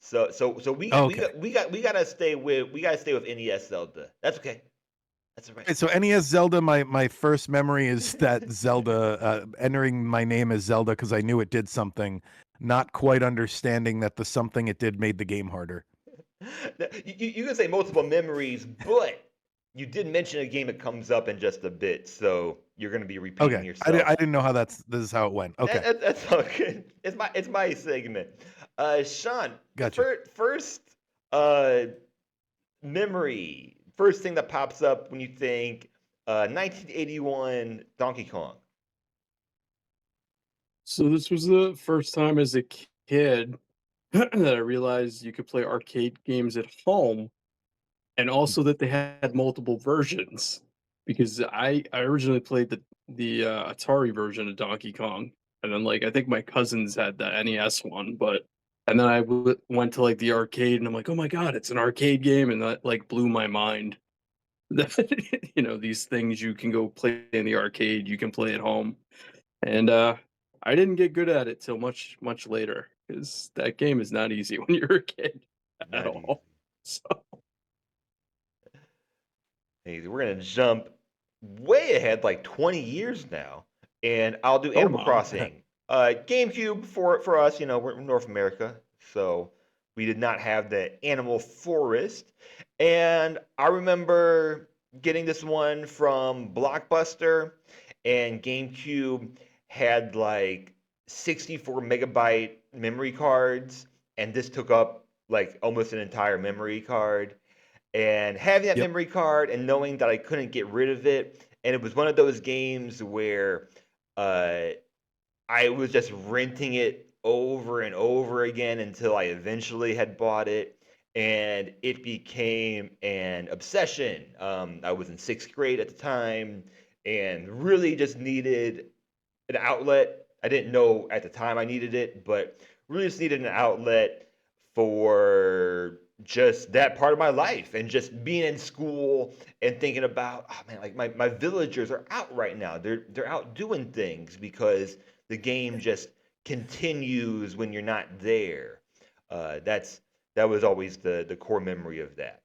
So Okay. we gotta stay with NES Zelda. That's okay. That's all right. Okay, so NES Zelda, my first memory is that Zelda entering my name as Zelda because I knew it did something, not quite understanding that the something it did mid the game harder. You can say multiple memories, but you did mention a game that comes up in just a bit, so you're gonna be repeating Okay, I yourself. didn't know how this is how it went. Okay, That's all good. It's my segment. Sean, gotcha. first uh memory, first thing that pops up when you think 1981 Donkey Kong. So this was the first time as a kid that I realized you could play arcade games at home, and also that they had multiple versions. Because I originally played the Atari version of Donkey Kong, and then like I think my cousins had the NES one, but and then went to like the arcade, and I'm like, oh my god, it's an arcade game, and that like blew my mind. That these things you can go play in the arcade, you can play at home, and I didn't get good at it till much later because that game is not easy when you're a kid at Not easy. all. So, Easy. We're gonna jump way ahead, like 20 years now, and I'll do oh Animal my. Crossing. GameCube for us, we're in North America, so we did not have the Animal Forest. And I remember getting this one from Blockbuster, and GameCube had like 64 megabyte memory cards, and this took up like almost an entire memory card, and having that Yep. memory card and knowing that I couldn't get rid of it. And it was one of those games where uh, I was just renting it over and over again until I eventually had bought it. And it became an obsession. I was in sixth grade at the time and really just needed an outlet. I didn't know at the time I needed it, but really just needed an outlet. for just that part of my life and just being in school and thinking about, oh man, like my villagers are out right now. They're out doing things because the game just continues when you're not there. That was always the core memory of that.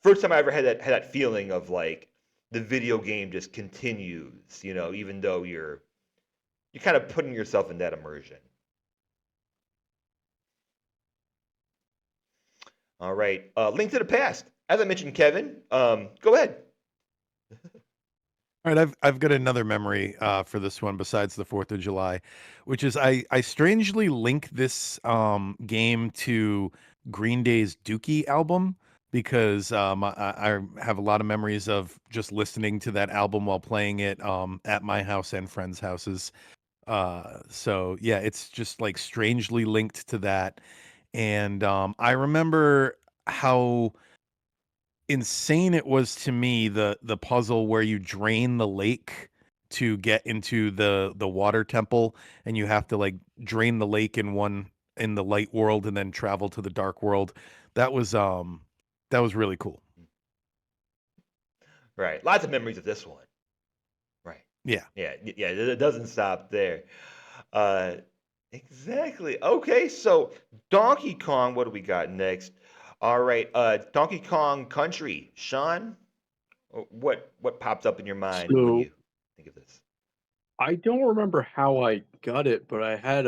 First time I ever had that feeling of like the video game just continues, even though you're kind of putting yourself in that immersion. All right. Link to the Past. As I mentioned, Kevin, go ahead. All right, I've got another memory for this one besides the Fourth of July, which is I strangely link this game to Green Day's Dookie album because I have a lot of memories of just listening to that album while playing it at my house and friends' houses. So yeah, it's just like strangely linked to that, and I remember how insane it was to me, the puzzle where you drain the lake to get into the water temple, and you have to like drain the lake in the light world and then travel to the dark world. That was that was really cool. Right. Lots of memories of this one. Right. Yeah. Yeah. Yeah. It doesn't stop there. Uh, exactly. Okay. So Donkey Kong. What do we got next? All right. Donkey Kong Country. Sean, what pops up in your mind when So you think of this? I don't remember how I got it, but I had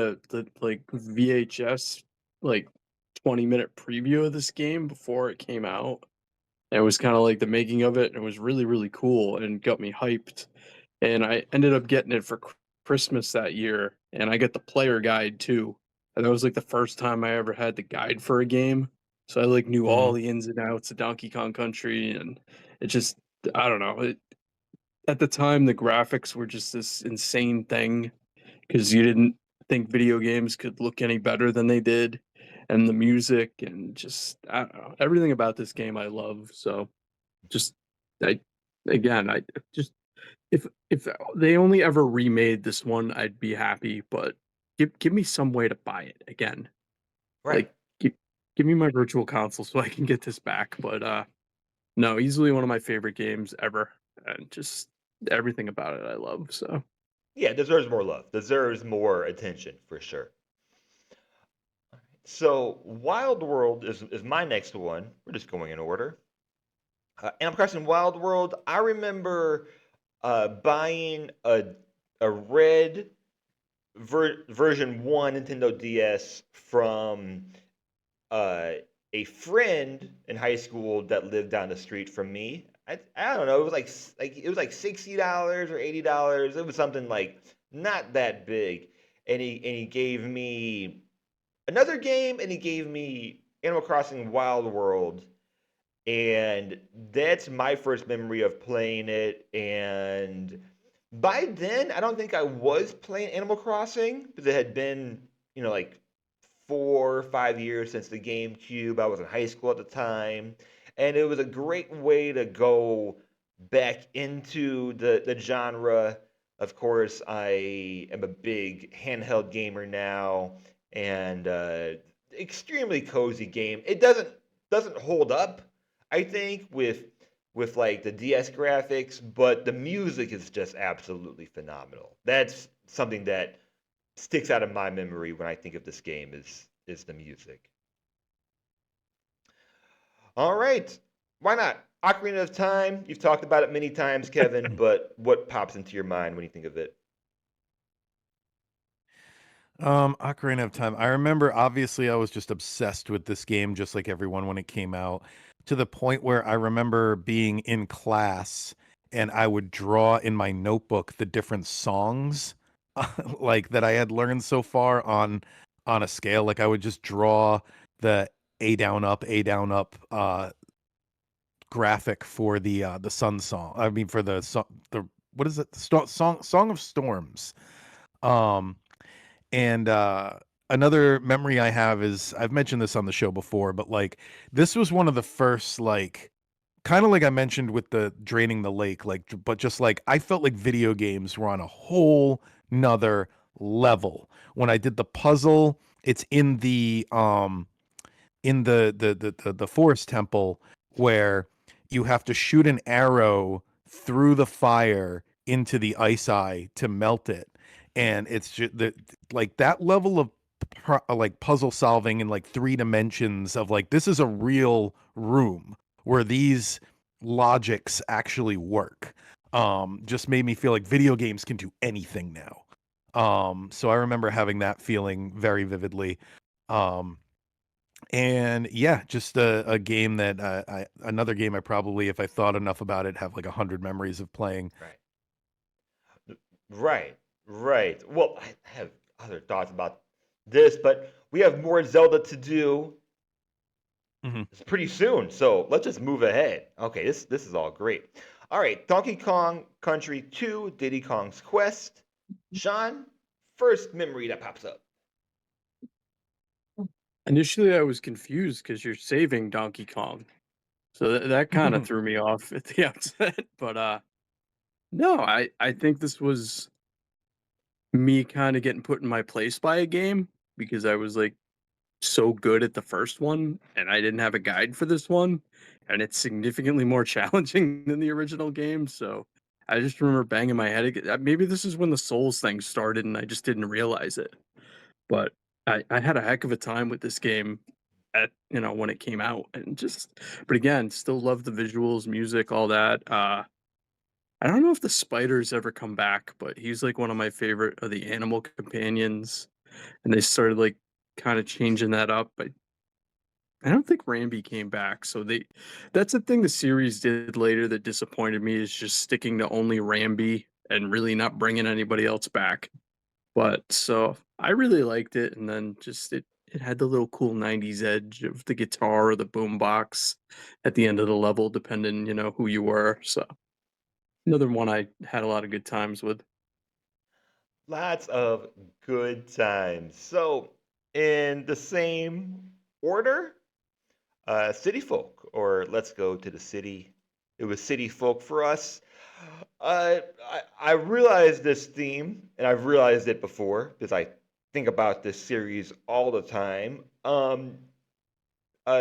like VHS like 20-minute preview of this game before it came out. And it was kind of like the making of it, and it was really, really cool and got me hyped. And I ended up getting it for Christmas that year, and I got the player guide too. And that was like the first time I ever had the guide for a game. So I like knew all Mhm. the ins and outs of Donkey Kong Country, and it just I don't know. At the time, the graphics were just this insane thing because you didn't think video games could look any better than they did, and the music and just I don't know, everything about this game I love. So just I again I just if they only ever remade this one, I'd be happy. But give me some way to buy it again. Right. Like give me my virtual console so I can get this back. But no, easily one of my favorite games ever, and just everything about it I love. So Yeah. Deserves more love. Deserves more attention for sure. So Wild World is my next one. We're just going in order. Animal Crossing Wild World. I remember buying a red version one Nintendo DS from uh, a friend in high school that lived down the street from me. I don't know. It was like it was like $60 or $80. It was something like not that big, and he gave me another game, and he gave me Animal Crossing Wild World, and that's my first memory of playing it. And by then, I don't think I was playing Animal Crossing because it had been, like 4 or 5 years since the GameCube. I was in high school at the time, and it was a great way to go back into the genre. Of course, I am a big handheld gamer now, and extremely cozy game. It doesn't hold up, I think, with like the DS graphics, but the music is just absolutely phenomenal. That's something that sticks out of my memory when I think of this game is the music. All right. Why not? Ocarina of Time. You've talked about it many times, Kevin, but what pops into your mind when you think of it? Ocarina of Time. I remember obviously I was just obsessed with this game just like everyone when it came out, to the point where I remember being in class and I would draw in my notebook the different songs like that I had learned so far on a scale. Like I would just draw the A down up graphic for the Sun song. I mean for the what is it? The Song of Storms. Um and another memory I have is I've mentioned this on the show before, but like this was one of the first like kind of like I mentioned with the draining the lake, like but just like I felt like video games were on a whole nother level. When I did the puzzle, it's in in the forest temple where you have to shoot an arrow through the fire into the ice eye to melt it, and it's just like that level of like puzzle solving in like 3 dimensions of like this is a real room where these logics actually work. Just made me feel like video games can do anything now. So I remember having that feeling very vividly. um and yeah, just a game that another game I probably, if I thought enough about it, have like 100 memories of playing. Right. Right. Right. Well, I have other thoughts about this, but we have more Zelda to do Mhm. pretty soon. So let's just move ahead. Okay, this is all great. All right, Donkey Kong Country 2, Diddy Kong's Quest. Sean, first memory that pops up. Initially, I was confused because you're saving Donkey Kong, so that kind of threw me off at the outset. But no, I think this was me kind of getting put in my place by a game because I was like so good at the first one and I didn't have a guide for this one, and it's significantly more challenging than the original game. So I just remember banging my head. Maybe this is when the Souls thing started and I just didn't realize it. But I had a heck of a time with this game at when it came out, and just but again, still love the visuals, music, all that. I don't know if the spiders ever come back, but he's like one of my favorite of the animal companions, and they started like kind of changing that up. But I don't think Rambi came back, so that's the thing the series did later that disappointed me, is just sticking to only Rambi and really not bringing anybody else back. But so I really liked it, and then just it had the little cool 90s edge of the guitar or the boombox at the end of the level, depending, who you were. So another one I had a lot of good times with. Lots of good times. So, in the same order, City Folk, or Let's Go to the City. It was City Folk for us. I realized this theme, and I've realized it before because I think about this series all the time.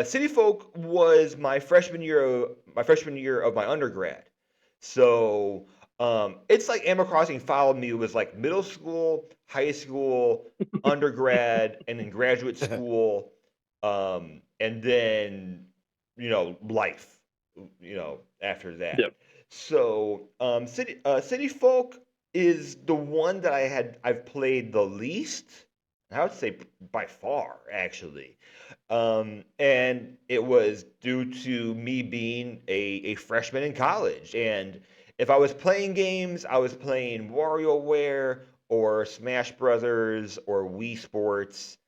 City Folk was my freshman year of my undergrad. So it's like Animal Crossing followed me. It was like middle school, high school, undergrad, and then graduate school, and then life. After that. Yep. So City Folk is the one that I've played the least. I would say by far, actually. And it was due to me being a freshman in college. And if I was playing games, I was playing WarioWare or Smash Brothers or Wii Sports.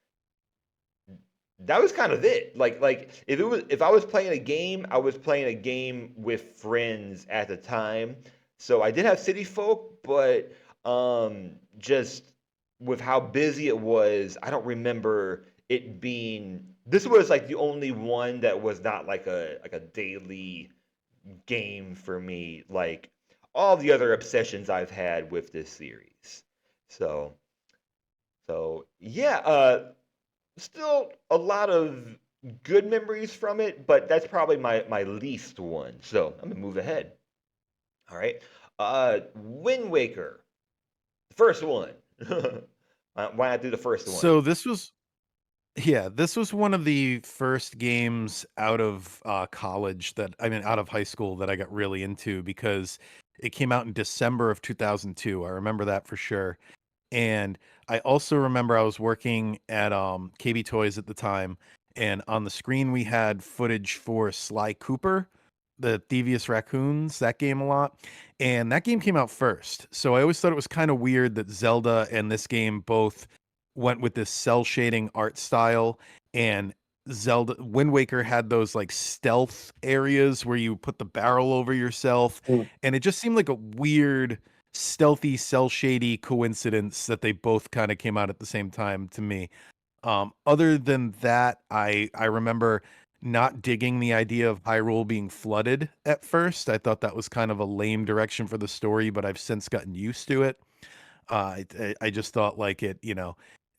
That was kind of it. Like if I was playing a game, I was playing a game with friends at the time. So I did have City Folk, but just with how busy it was, I don't remember it being. This was like the only one that was not like a daily game for me, like all the other obsessions I've had with this series. So yeah, still a lot of good memories from it, but that's probably my least one. So I'm gonna move ahead. All right. Wind Waker, the first one. Why not do the first one? So this was, yeah, this was one of the first games out of college that, I mean, out of high school that I got really into because it came out in December of 2002. I remember that for sure. And I also remember I was working at KB Toys at the time, and on the screen we had footage for Sly Cooper, the Devious Raccoons, that game a lot. And that game came out first. So I always thought it was kind of weird that Zelda and this game both went with this cell shading art style, and Zelda Wind Waker had those like stealth areas where you put the barrel over yourself, Mm. and it just seemed like a weird stealthy cell shady coincidence that they both kind of came out at the same time to me. Other than that, I remember not digging the idea of Hyrule being flooded at first. I thought that was kind of a lame direction for the story, but I've since gotten used to it. I just thought like it,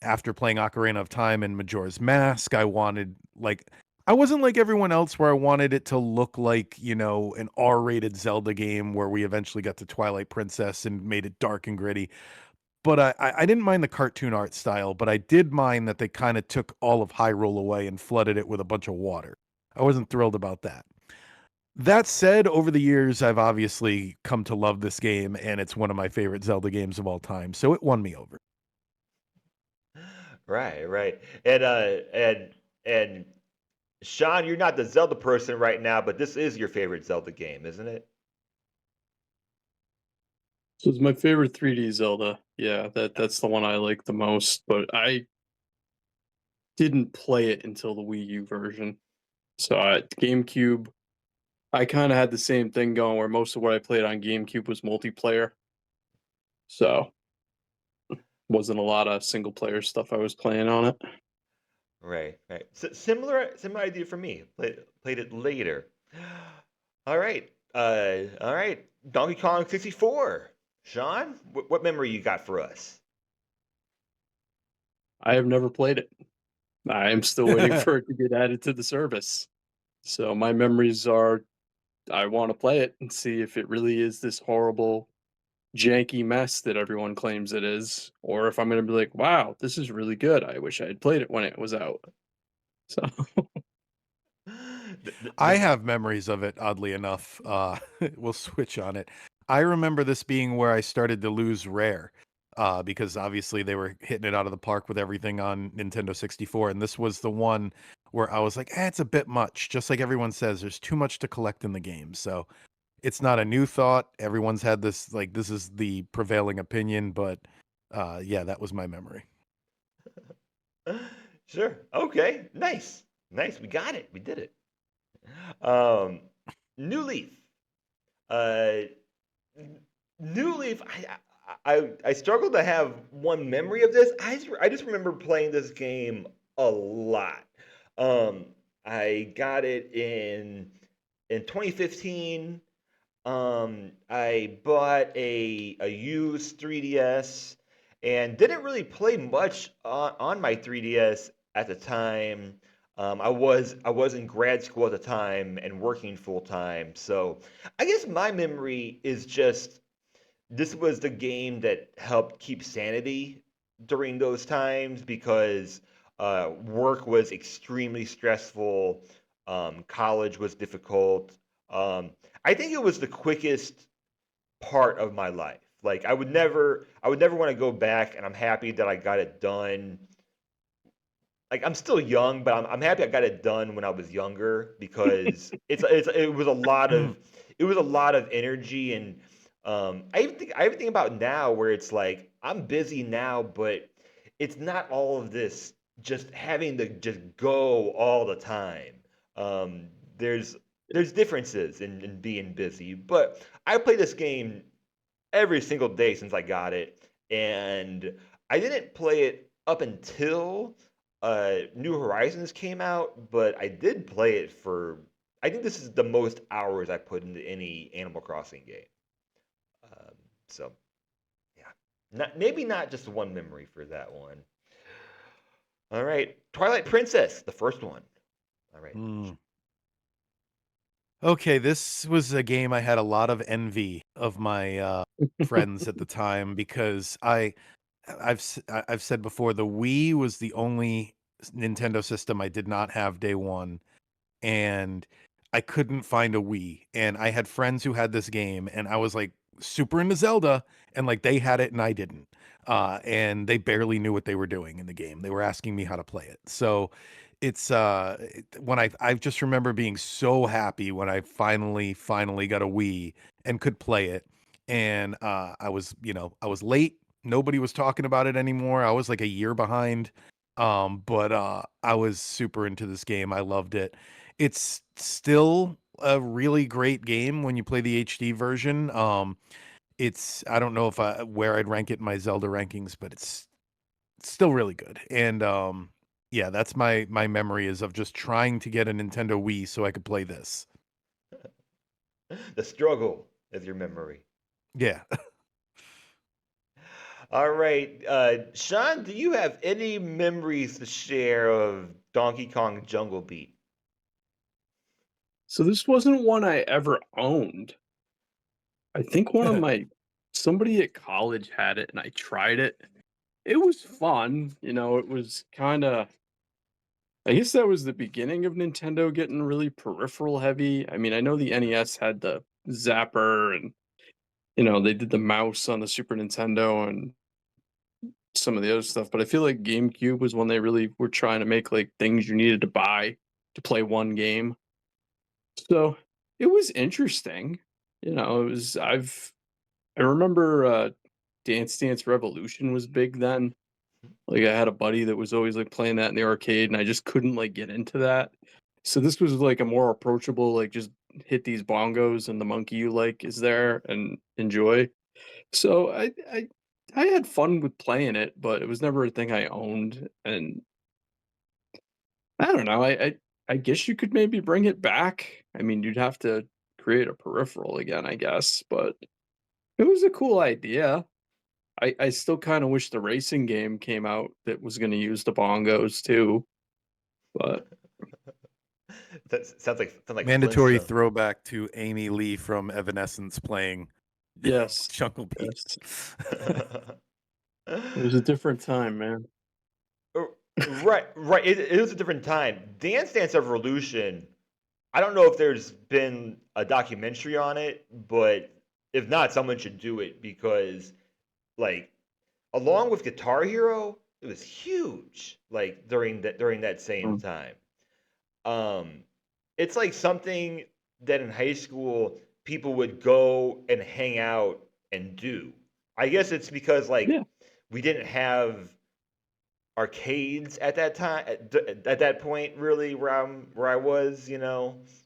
after playing Ocarina of Time and Majora's Mask, I wanted like I wasn't like everyone else where I wanted it to look like, an R-rated Zelda game where we eventually got to Twilight Princess and made it dark and gritty. But I didn't mind the cartoon art style, but I did mind that they kind of took all of Hyrule away and flooded it with a bunch of water. I wasn't thrilled about that. That said, over the years, I've obviously come to love this game, and it's one of my favorite Zelda games of all time, so it won me over. Right, right. And Sean, you're not the Zelda person right now, but this is your favorite Zelda game, isn't it? So it's my favorite 3D Zelda. Yeah, that's the one I like the most. But I didn't play it until the Wii U version. So GameCube, I kind of had the same thing going where most of what I played on GameCube was multiplayer. So wasn't a lot of single player stuff I was playing on it. Right, right. Similar idea for me. Played it later. All right. Donkey Kong 64. Sean, what memory you got for us? I have never played it. I am still waiting for it to get added to the service. So my memories are I want to play it and see if it really is this horrible, janky mess that everyone claims it is, or if I'm going to be like, wow, this is really good. I wish I had played it when it was out. So I have memories of it, oddly enough. We'll switch on it. I remember this being where I started to lose Rare, because obviously they were hitting it out of the park with everything on Nintendo 64, and this was the one where I was like, it's a bit much. Just like everyone says, there's too much to collect in the game. So it's not a new thought. Everyone's had this, like, this is the prevailing opinion, but yeah, that was my memory. Sure. Okay. Nice. Nice. We got it. We did it. Um, New Leaf. Uh, New Leaf. I struggle to have one memory of this. I just remember playing this game a lot. Um, I got it in 2015. I bought a used 3DS and didn't really play much on my 3DS at the time. I was in grad school at the time and working full time, so I guess my memory is just this was the game that helped keep sanity during those times because work was extremely stressful. College was difficult. Um, I think it was the quickest part of my life. Like I would never want to go back, and I'm happy that I got it done. Like I'm still young, but I'm happy I got it done when I was younger because it was a lot of energy and I even think about now where it's like I'm busy now, but it's not all of this just having to just go all the time. Um, there's differences in being busy, but I play this game every single day since I got it, and I didn't play it up until New Horizons came out, but I did play it for. I think this is the most hours I put into any Animal Crossing game. Um, so yeah, maybe not just one memory for that one. All right, Twilight Princess, the first one. All right. Mm. Okay, this was a game I had a lot of envy of my friends at the time because I've said before the Wii was the only Nintendo system I did not have day one, and I couldn't find a Wii. And I had friends who had this game, and I was like super into Zelda, and like they had it and I didn't. And they barely knew what they were doing in the game. They were asking me how to play it. So when I just remember being so happy when I finally got a Wii and could play it. And I was, I was late. Nobody was talking about it anymore. I was like a year behind. But I was super into this game. I loved it. It's still a really great game when you play the HD version. It's I don't know if I where I'd rank it in my Zelda rankings, but it's still really good. And yeah, that's my memory is of just trying to get a Nintendo Wii so I could play this. The struggle is your memory. Yeah. All right, Sean, do you have any memories to share of Donkey Kong Jungle Beat? So this wasn't one I ever owned. I think one of my somebody at college had it and I tried it. It was fun, it was kinda I guess that was the beginning of Nintendo getting really peripheral heavy. I mean, I know the NES had the zapper and, they did the mouse on the Super Nintendo and some of the other stuff, but I feel like GameCube was when they really were trying to make, like, things you needed to buy to play one game. So, it was interesting. It was I remember, Dance Dance Revolution was big then. Like, I had a buddy that was always, like, playing that in the arcade, and I just couldn't, like, get into that. So this was, like, a more approachable, like, just hit these bongos and the monkey you like is there and enjoy. So I had fun with playing it, but it was never a thing I owned, and I don't know, I guess you could maybe bring it back. I mean, you'd have to create a peripheral again, I guess, but it was a cool idea. I still kinda wish the racing game came out that was gonna use the bongos too, but That sounds like Mandatory Flintstone. throwback to Amy Lee from Evanescence playing yes, Jungle Beat. yes. It was a different time, man. Uh, right, right. It was a different time. Dance Dance Revolution. I don't know if there's been a documentary on it, but if not, someone should do it because, like, along with Guitar Hero, it was huge. Like during that same Mm, time. Um, it's like something that in high school people would go and hang out and do. I guess it's because like yeah, we didn't have arcades at that time at that point really where I was,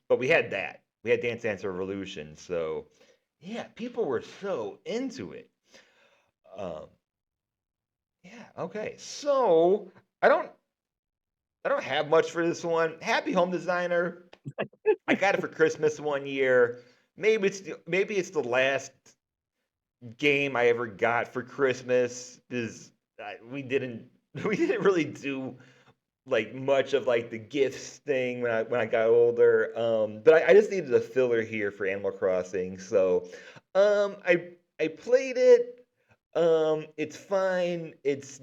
but we had that. We had Dance Dance Revolution, so yeah, people were so into it. Um, yeah, okay. So I don't I don't have much for this one. Happy Home Designer. I got it for Christmas one year. Maybe it's the last game I ever got for Christmas because we didn't we didn't really do like much of like the gifts thing when I got older. But I just needed a filler here for Animal Crossing, so I played it. It's fine. It's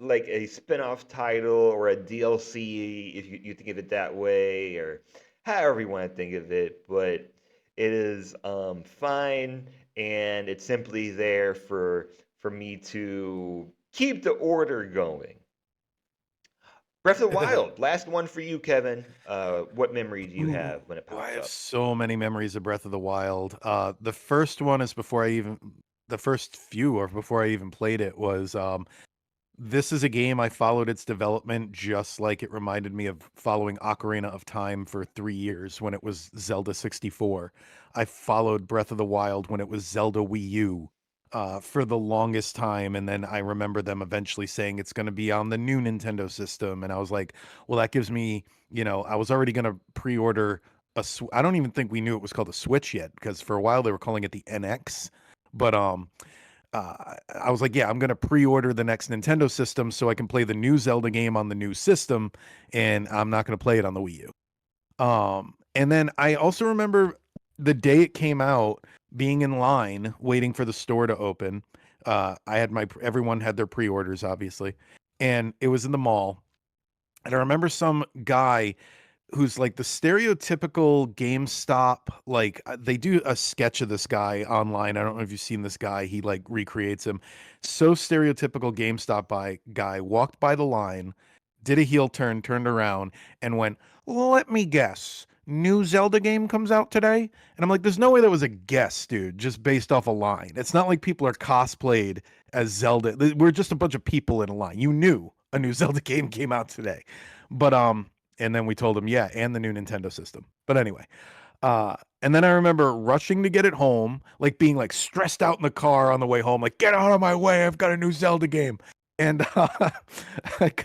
like a spin-off title or a DLC if you think of it that way, or however you want to think of it. But it is fine, and it's simply there for me to keep the order going. Breath of the Wild, last one for you, Kevin. What memory do you Ooh, have when it I pops have up? so many memories of Breath of the Wild. The first one is the first few or before I even played it was this is a game I followed its development just like it reminded me of following Ocarina of Time for 3 years when it was Zelda 64. I followed Breath of the Wild when it was Zelda Wii U for the longest time. And then I remember them eventually saying it's going to be on the new Nintendo system. And I was like, well, that gives me, I was already going to pre order I don't even think we knew it was called a Switch yet because for a while they were calling it the NX. But I was like, yeah, I'm gonna pre-order the next Nintendo system so I can play the new Zelda game on the new system, and I'm not gonna play it on the Wii U. And then I also remember the day it came out, being in line waiting for the store to open. I had everyone had their pre-orders, obviously, and it was in the mall. And I remember some guy who's like the stereotypical GameStop, like they do a sketch of this guy online. I don't know if you've seen this guy. He like recreates him. So stereotypical GameStop guy walked by the line, did a heel turn, turned around, and went, "Let me guess. New Zelda game comes out today?" And I'm like, there's no way that was a guess, dude, just based off a line. It's not like people are cosplayed as Zelda. We're just a bunch of people in a line. You knew a new Zelda game came out today. But and then we told him, yeah, and the new Nintendo system. But anyway, and then I remember rushing to get it home, like being like stressed out in the car on the way home, like get out of my way, I've got a new Zelda game. And I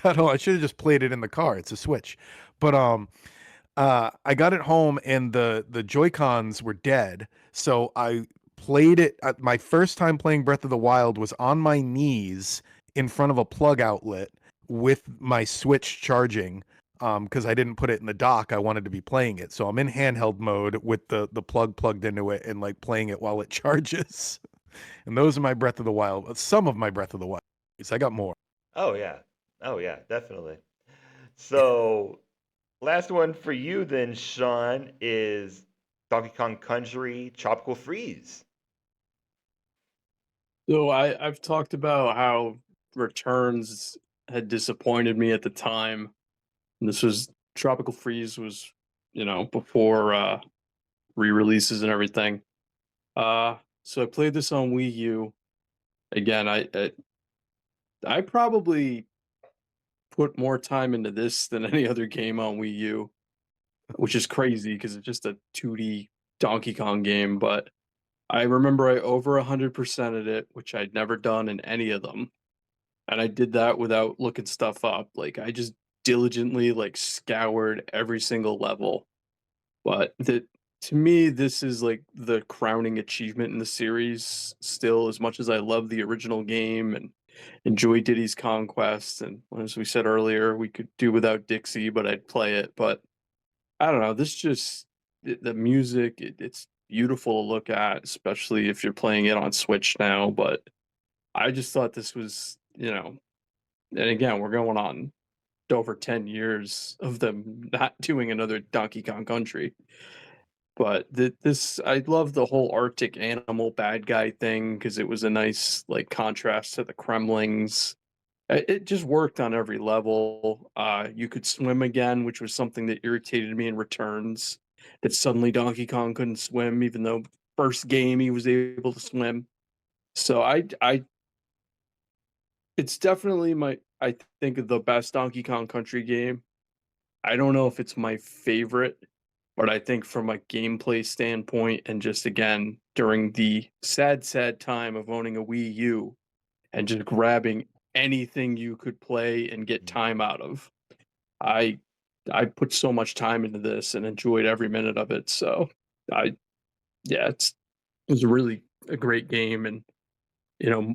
got home. I should have just played it in the car. It's a Switch, but I got it home and the Joy Cons were dead, so I played it. My first time playing Breath of the Wild was on my knees in front of a plug outlet with my Switch charging. Because I didn't put it in the dock, I wanted to be playing it. So I'm in handheld mode with the plug plugged into it and like playing it while it charges. And those are my Breath of the Wild. Some of my Breath of the Wild. I got more. Oh yeah. Oh yeah, definitely. So last one for you then, Sean, is Donkey Kong Country Tropical Freeze. So I've talked about how Returns had disappointed me at the time. And this was Tropical Freeze was, before re-releases and everything. So I played this on Wii U. Again, I probably put more time into this than any other game on Wii U, which is crazy because it's just a 2D Donkey Kong game. But I remember I over 100%ed it, which I'd never done in any of them, and I did that without looking stuff up. Like I just diligently like scoured every single level. But to me, this is like the crowning achievement in the series. Still, as much as I love the original game and enjoy Diddy's Conquest, and as we said earlier, we could do without Dixie, but I'd play it. But I don't know. This just the music. It's beautiful to look at, especially if you're playing it on Switch now. But I just thought this was, and again, we're going on over 10 years of them not doing another Donkey Kong Country. But this, I love the whole Arctic animal bad guy thing because it was a nice like contrast to the Kremlings. It just worked on every level. You could swim again, which was something that irritated me in Returns. That suddenly Donkey Kong couldn't swim, even though first game he was able to swim. So it's definitely I think of the best Donkey Kong Country game. I don't know if it's my favorite, but I think from a gameplay standpoint and just again during the sad, sad time of owning a Wii U and just grabbing anything you could play and get time out of. I I put so much time into this and enjoyed every minute of it. So I yeah, it was really a great game and you know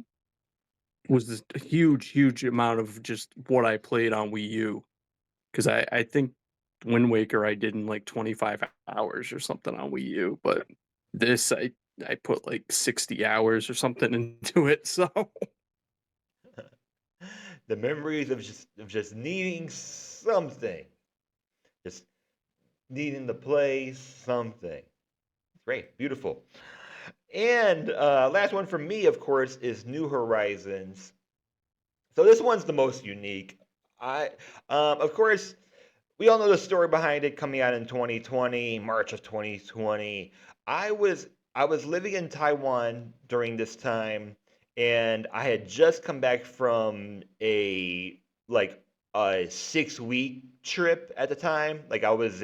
was this a huge, huge amount of just what I played on Wii U. Because I think Wind Waker I did in like 25 hours or something on Wii U, but this I put like 60 hours or something into it. So The memories of just needing something, just needing to play something. Great, beautiful. And last one for me, of course, is New Horizons. So this one's the most unique. Of course, we all know the story behind it coming out in 2020, March of 2020. I was I was living in Taiwan during this time, and I had just come back from like a 6 week trip at the time. Like I was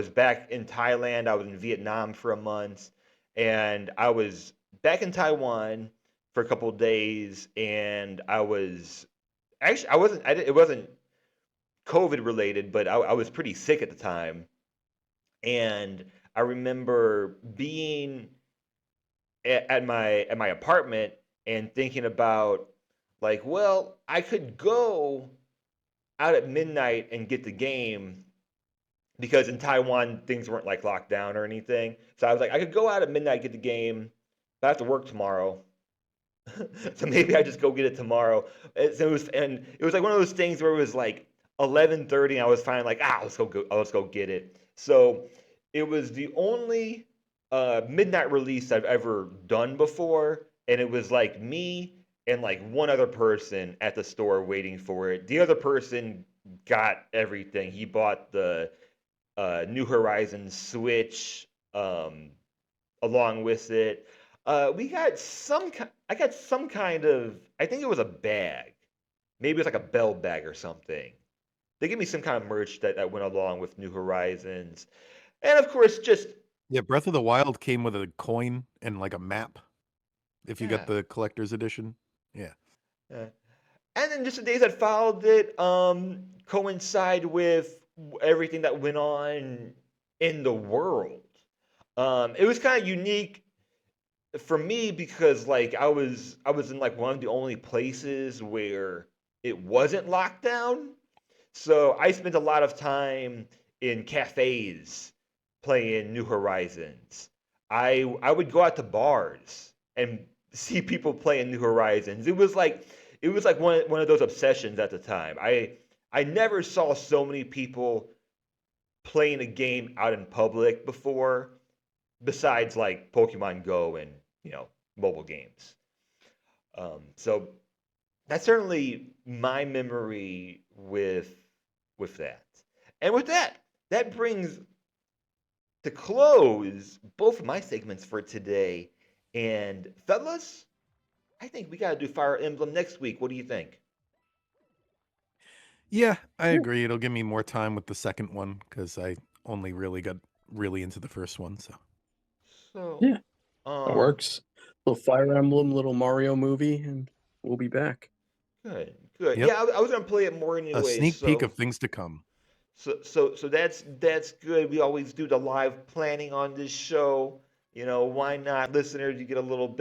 back in Thailand, I was in Vietnam for a month, and I was back in Taiwan for a couple of days, and I was actually I wasn't I didn't, it wasn't COVID related, but I was pretty sick at the time. And I remember being at my apartment and thinking about like, well, I could go out at midnight and get the game because in Taiwan things weren't like locked down or anything. So I was like, I could go out at midnight get the game, but I have to work tomorrow. So maybe I just go get it tomorrow. It was like one of those things where it was like 11:30 and I was finally like, let's go get it. So it was the only midnight release I've ever done before, and it was like me and like one other person at the store waiting for it. The other person got everything. He bought the New Horizons Switch along with it. We got I got some kind of. I think it was a bag. Maybe it was like a bell bag or something. They gave me some kind of merch that went along with New Horizons, and of course, just Yeah, Breath of the Wild came with a coin and like a map if you got yeah. the collector's edition. Yeah. Uh, and then just the days that followed it coincide with everything that went on in the world. It was kind of unique for me, because like I was in like one of the only places where it wasn't locked down. So I spent a lot of time in cafes playing New Horizons. I would go out to bars and see people playing New Horizons. It was like one of those obsessions at the time. I never saw so many people playing a game out in public before, besides like Pokemon Go and mobile games. So that's certainly my memory with that. And with that, that brings to close both of my segments for today. And fellas, I think we got to do Fire Emblem next week. What do you think? Yeah, I Yeah, agree. It'll give me more time with the second one because I only really got really into the first one. So So, yeah, that um, works. Little Fire Emblem, little Mario movie, and we'll be back. good, good. yep, Yeah, I was gonna play it more a anyways. sneak peek So of things to come. So that's good. We always do the live planning on this show. Why not, listeners? You get a little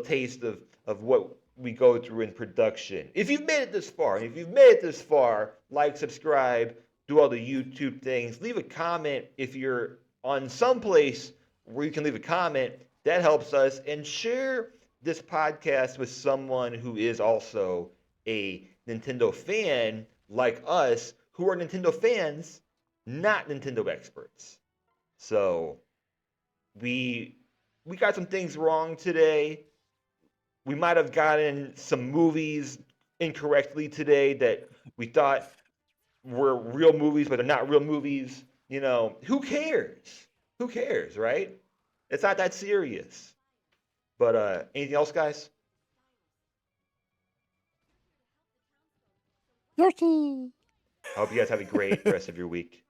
taste of what we go through in production. If you've made it this far, and if you've made it this far, like, subscribe, do all the YouTube things. Leave a comment if you're on some place where you can leave a comment. That helps us. And share this podcast with someone who is also a Nintendo fan like us, who are Nintendo fans, not Nintendo experts. So we we got some things wrong today. We might have gotten some movies incorrectly today that we thought were real movies, but they're not real movies. Who cares? Who cares, right? It's not that serious. But anything else, guys? Yoshi. I hope you guys have a great rest of your week.